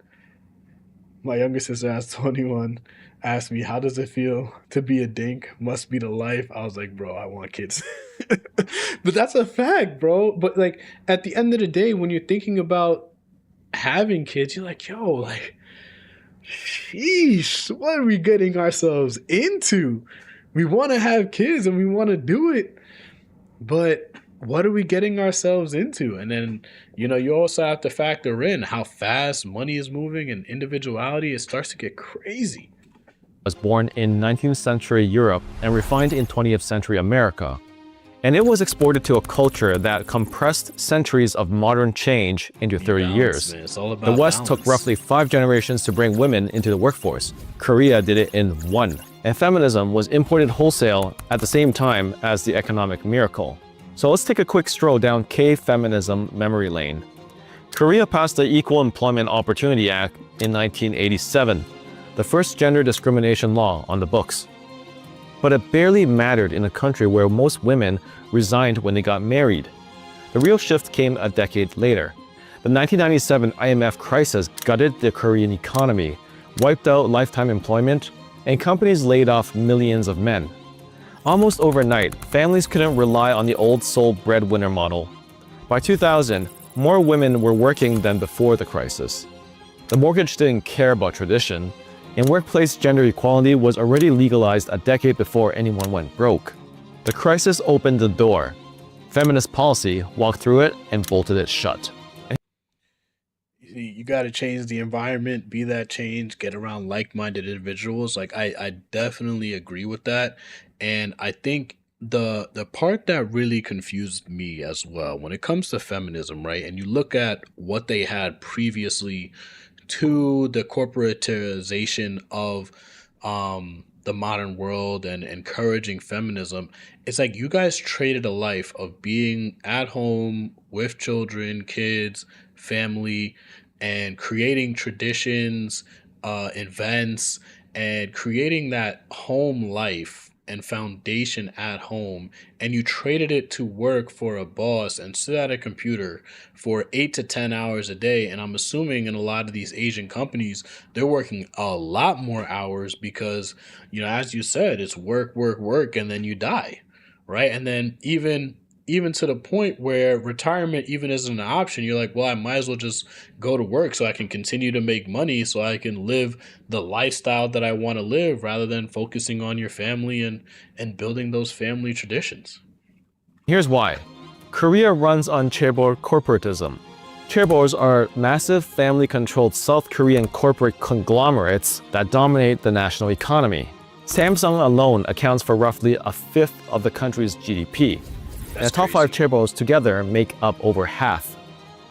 My younger sister asked 21, asked me, how does it feel to be a dink? Must be the life. I was like, bro, I want kids. But that's a fact, bro. But like at the end of the day, when you're thinking about having kids, you're like, yo, like, sheesh, what are we getting ourselves into? We want to have kids and we want to do it, but what are we getting ourselves into? And then, you know, you also have to factor in how fast money is moving and individuality. It starts to get crazy. Was born in 19th century Europe and refined in 20th century America. And it was exported to a culture that compressed centuries of modern change into 30 years. The West took roughly 5 generations to bring women into the workforce. Korea did it in 1. And feminism was imported wholesale at the same time as the economic miracle. So let's take a quick stroll down K-feminism memory lane. Korea passed the Equal Employment Opportunity Act in 1987, the first gender discrimination law on the books. But it barely mattered in a country where most women resigned when they got married. The real shift came a decade later. The 1997 IMF crisis gutted the Korean economy, wiped out lifetime employment, and companies laid off millions of men. Almost overnight, families couldn't rely on the old sole breadwinner model. By 2000, more women were working than before the crisis. The mortgage didn't care about tradition, and workplace gender equality was already legalized a decade before anyone went broke. The crisis opened the door. Feminist policy walked through it and bolted it shut. You got to change the environment, be that change, get around like-minded individuals. Like I definitely agree with that. And I think the part that really confused me as well when it comes to feminism, right? And you look at what they had previously to the corporatization of the modern world and encouraging feminism, it's like you guys traded a life of being at home with children, kids, family, and creating traditions, events, and creating that home life and foundation at home, and you traded it to work for a boss and sit at a computer for 8 to 10 hours a day. And I'm assuming in a lot of these Asian companies, they're working a lot more hours because, you know, as you said, it's work, work, work, and then you die, right? And then even to the point where retirement even isn't an option. You're like, well, I might as well just go to work so I can continue to make money so I can live the lifestyle that I want to live rather than focusing on your family and building those family traditions. Here's why. Korea runs on chaebol corporatism. Chaebols are massive family-controlled South Korean corporate conglomerates that dominate the national economy. Samsung alone accounts for roughly a fifth of the country's GDP. And the top 5 chaebols together make up over half.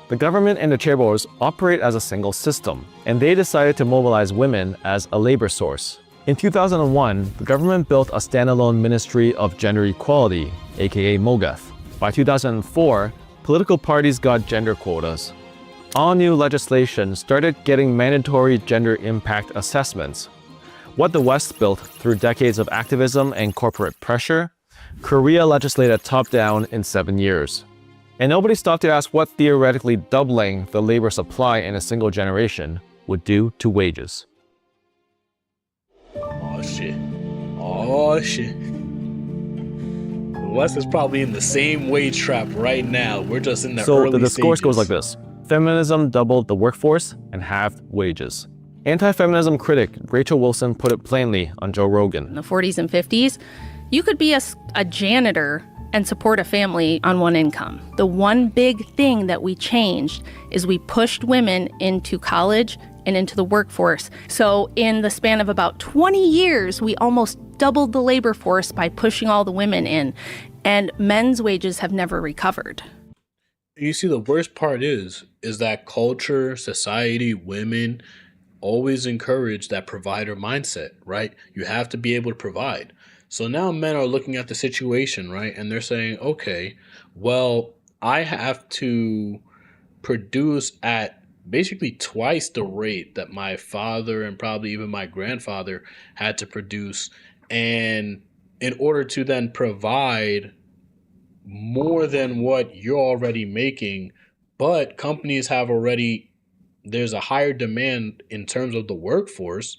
The government and the chaebols operate as a single system, and they decided to mobilize women as a labor source. In 2001, the government built a standalone Ministry of Gender Equality, aka MOGEF. By 2004, political parties got gender quotas. All new legislation started getting mandatory gender impact assessments. What the West built through decades of activism and corporate pressure, Korea legislated top-down in 7 years. And nobody stopped to ask what theoretically doubling the labor supply in a single generation would do to wages. Oh shit. Oh shit. The West is probably in the same wage trap right now. We're just in the early So the discourse stages. goes like this. Feminism doubled the workforce and halved wages. Anti-feminism critic Rachel Wilson put it plainly on Joe Rogan. In the 40s and 50s, you could be a janitor and support a family on one income. The one big thing that we changed is we pushed women into college and into the workforce. So in the span of about 20 years, we almost doubled the labor force by pushing all the women in. and men's wages have never recovered. You see, the worst part is that culture, society, women always encourage that provider mindset, right? You have to be able to provide. So now men are looking at the situation, right? And they're saying, okay, well, I have to produce at basically twice the rate that my father and probably even my grandfather had to produce. And in order to then provide more than what you're already making, but companies have already, there's a higher demand in terms of the workforce,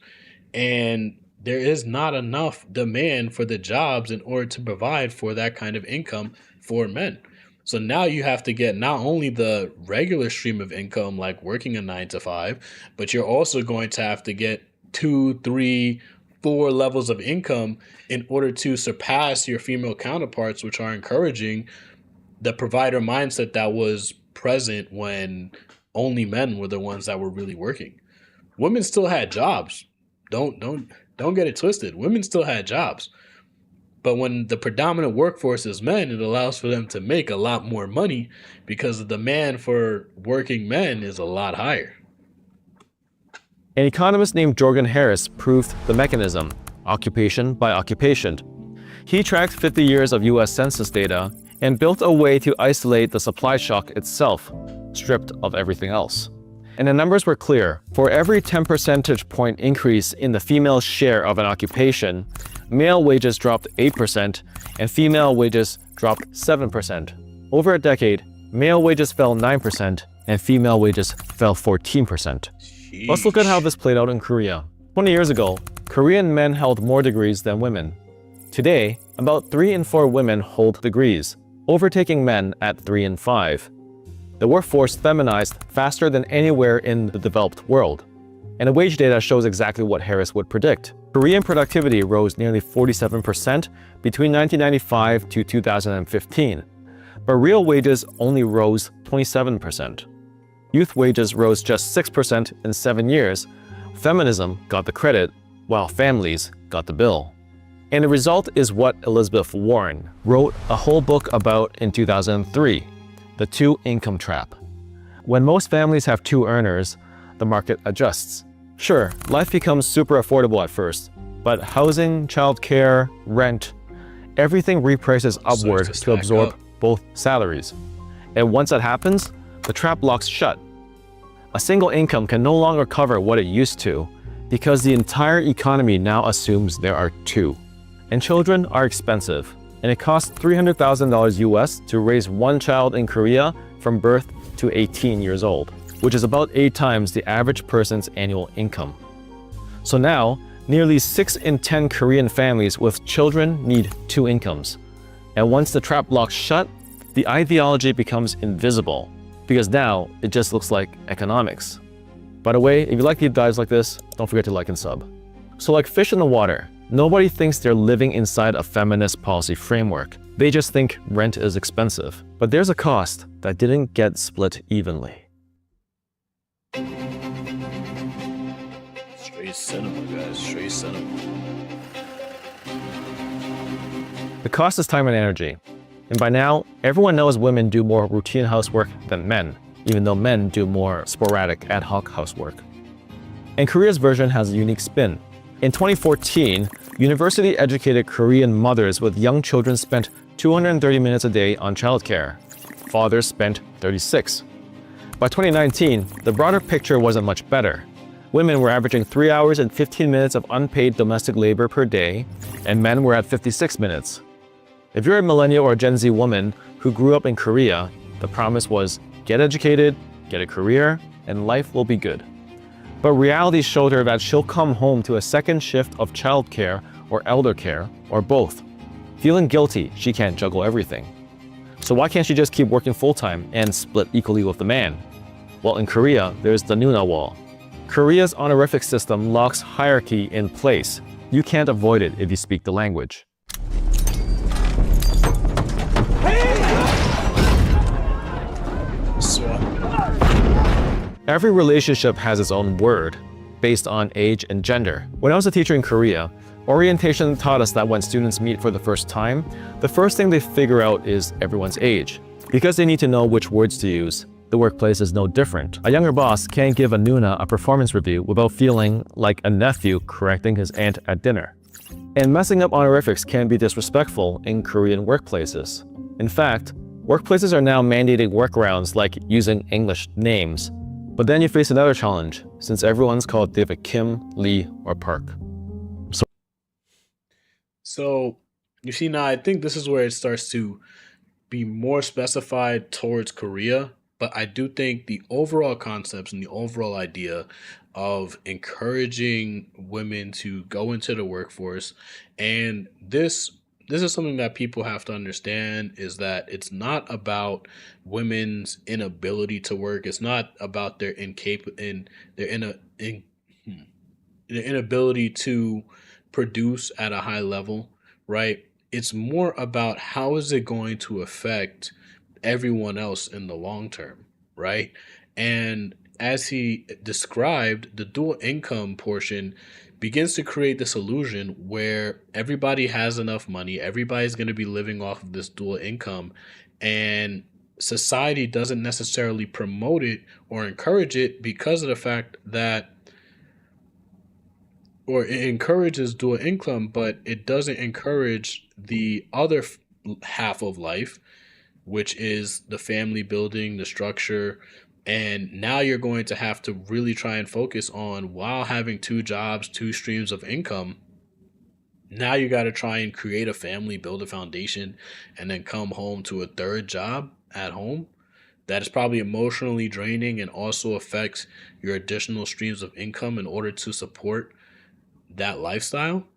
and there is not enough demand for the jobs in order to provide for that kind of income for men. So now you have to get not only the regular stream of income, like working a 9 to 5, but you're also going to have to get 2, 3, 4 levels of income in order to surpass your female counterparts, which are encouraging the provider mindset that was present when only men were the ones that were really working. Women still had jobs. Don't get it twisted. Women still had jobs. But when the predominant workforce is men, it allows for them to make a lot more money because the demand for working men is a lot higher. An economist named Jorgen Harris proved the mechanism, occupation by occupation. He tracked 50 years of US Census data and built a way to isolate the supply shock itself, stripped of everything else. And the numbers were clear. For every 10 percentage point increase in the female share of an occupation, male wages dropped 8% and female wages dropped 7%. Over a decade, male wages fell 9% and female wages fell 14%. Let's look at how this played out in Korea. 20 years ago, Korean men held more degrees than women. Today, about 3 in 4 women hold degrees, overtaking men at 3 in 5. The workforce feminized faster than anywhere in the developed world. And the wage data shows exactly what Harris would predict. Korean productivity rose nearly 47% between 1995 to 2015, but real wages only rose 27%. Youth wages rose just 6% in 7 years. Feminism got the credit, while families got the bill. And the result is what Elizabeth Warren wrote a whole book about in 2003, the two-income trap. When most families have 2 earners, the market adjusts. Sure, life becomes super affordable at first, but housing, childcare, rent, everything reprices upward to absorb both salaries. And once that happens, the trap locks shut. A single income can no longer cover what it used to because the entire economy now assumes there are 2. And children are expensive, and it costs $300,000 US to raise 1 child in Korea from birth to 18 years old, which is about 8 times the average person's annual income. So now, nearly 6 in 10 Korean families with children need 2 incomes. And once the trap locks shut, the ideology becomes invisible, because now it just looks like economics. By the way, if you like deep dives like this, don't forget to like and sub. So like fish in the water, nobody thinks they're living inside a feminist policy framework. They just think rent is expensive. But there's a cost that didn't get split evenly. Straight cinema, guys. Straight cinema. The cost is time and energy. And by now, everyone knows women do more routine housework than men, even though men do more sporadic ad hoc housework. And Korea's version has a unique spin. In 2014, university-educated Korean mothers with young children spent 230 minutes a day on childcare. Fathers spent 36. By 2019, the broader picture wasn't much better. Women were averaging 3 hours and 15 minutes of unpaid domestic labor per day, and men were at 56 minutes. If you're a millennial or a Gen Z woman who grew up in Korea, the promise was get educated, get a career, and life will be good. But reality showed her that she'll come home to a second shift of childcare or elder care, or both. Feeling guilty, she can't juggle everything. So why can't she just keep working full-time and split equally with the man? Well, in Korea, there's the Nuna wall. Korea's honorific system locks hierarchy in place. You can't avoid it if you speak the language. Every relationship has its own word. based on age and gender. When I was a teacher in Korea, orientation taught us that when students meet for the first time, the first thing they figure out is everyone's age. Because they need to know which words to use, the workplace is no different. A younger boss can't give a Nuna a performance review without feeling like a nephew correcting his aunt at dinner. And messing up honorifics can be disrespectful in Korean workplaces. In fact, workplaces are now mandating workarounds like using English names. But then you face another challenge, since everyone's called David Kim, Lee, or Park. So, you see, now I think this is where it starts to be more specified towards Korea, but I do think the overall concepts and the overall idea of encouraging women to go into the workforce, and this is something that people have to understand, is that it's not about women's inability to work. It's not about their their inability to produce at a high level, right? It's more about how is it going to affect everyone else in the long term, right? And as he described, the dual income portion begins to create this illusion where everybody has enough money, everybody's going to be living off of this dual income, and society doesn't necessarily promote it or encourage it because of the fact that, or it encourages dual income, but it doesn't encourage the other half of life, which is the family building, the structure. And now you're going to have to really try and focus on, while having two jobs, two streams of income, now you got to try and create a family, build a foundation, and then come home to a third job at home. That is probably emotionally draining and also affects your additional streams of income in order to support that lifestyle.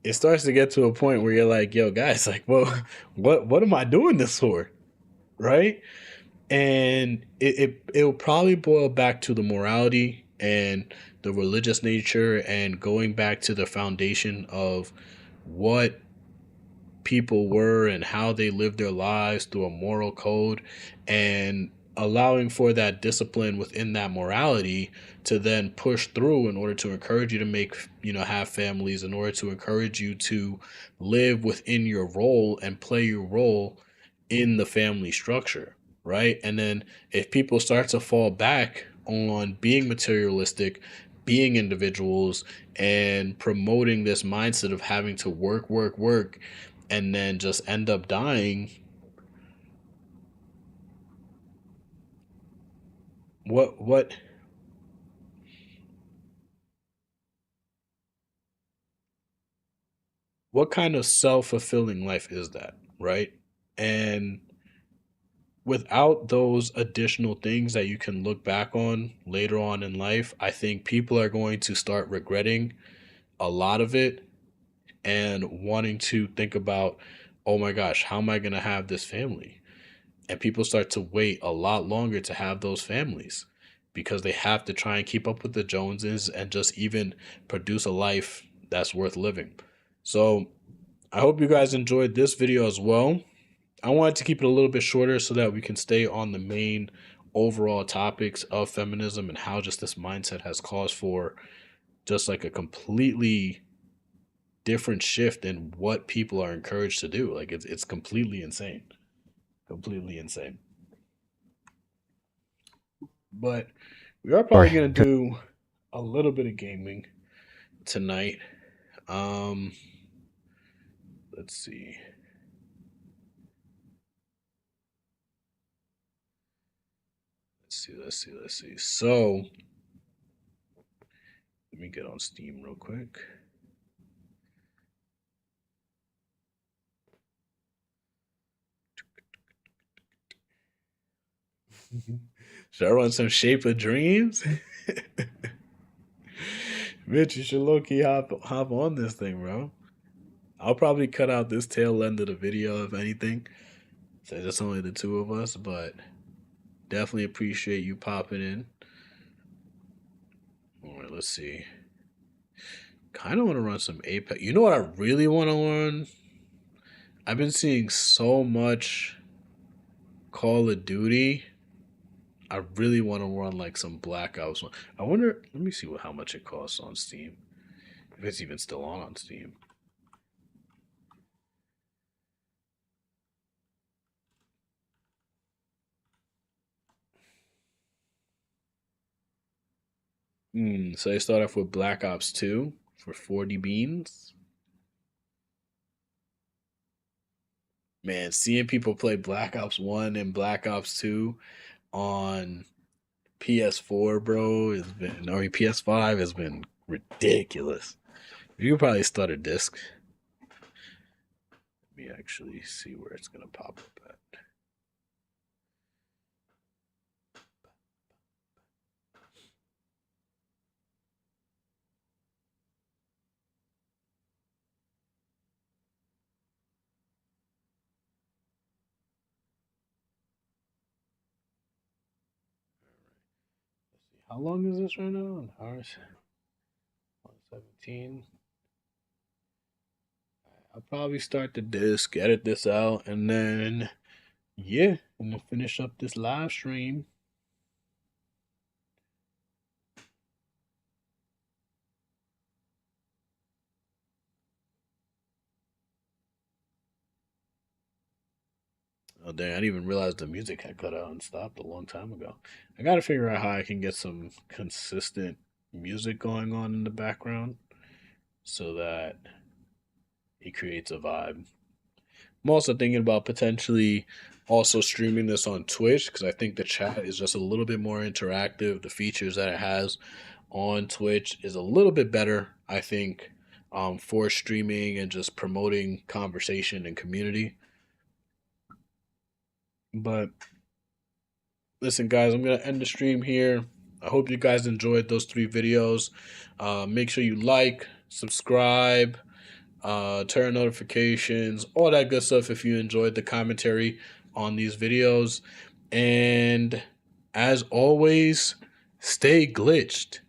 It starts to get to a point where you're like, yo, guys, like, well, what am I doing this for? Right? And it'll probably boil back to the morality and the religious nature, and going back to the foundation of what people were and how they lived their lives through a moral code, and allowing for that discipline within that morality to then push through in order to encourage you to make, have families, in order to encourage you to live within your role and play your role in the family structure, right? And then if people start to fall back on being materialistic, being individuals, and promoting this mindset of having to work, and then just end up dying, what kind of self-fulfilling life is that, right? And without those additional things that you can look back on later on in life, I think people are going to start regretting a lot of it and wanting to think about, oh my gosh, how am I going to have this family? And people start to wait a lot longer to have those families because they have to try and keep up with the Joneses and just even produce a life that's worth living. So I hope you guys enjoyed this video as well. I wanted to keep it a little bit shorter so that we can stay on the main overall topics of feminism and how just this mindset has caused for just like a completely different shift in what people are encouraged to do. Like it's completely insane. Completely insane. But we are probably going to do a little bit of gaming tonight. Let's see. Let's see. So let me get on Steam real quick. Should I run some Shape of Dreams? Mitch, you should low-key hop on this thing, bro. I'll probably cut out this tail end of the video, if anything. So it's only the two of us, but definitely appreciate you popping in. All right, let's see. Kind of want to run some Apex. You know what I really want to learn? I've been seeing so much Call of Duty. I really want to run like some Black Ops. I wonder. Let me see how much it costs on Steam. If it's even still on Steam. So they start off with Black Ops 2 for 40 beans. Man, seeing people play Black Ops 1 and Black Ops 2 on PS4, bro, PS5 has been ridiculous. You could probably start a disc. Let me actually see where it's gonna pop up at. How long is this right now? Hours 117. I'll probably start the disc, edit this out, and then yeah, I'm gonna finish up this live stream. Oh dang, I didn't even realize the music had cut out and stopped a long time ago. I gotta figure out how I can get some consistent music going on in the background so that it creates a vibe. I'm also thinking about potentially also streaming this on Twitch because I think the chat is just a little bit more interactive. The features that it has on Twitch is a little bit better, I think, for streaming and just promoting conversation and community. But listen, guys, I'm going to end the stream here. I hope you guys enjoyed those 3 videos. Make sure you like, subscribe, turn notifications, all that good stuff if you enjoyed the commentary on these videos. And as always, stay glitched.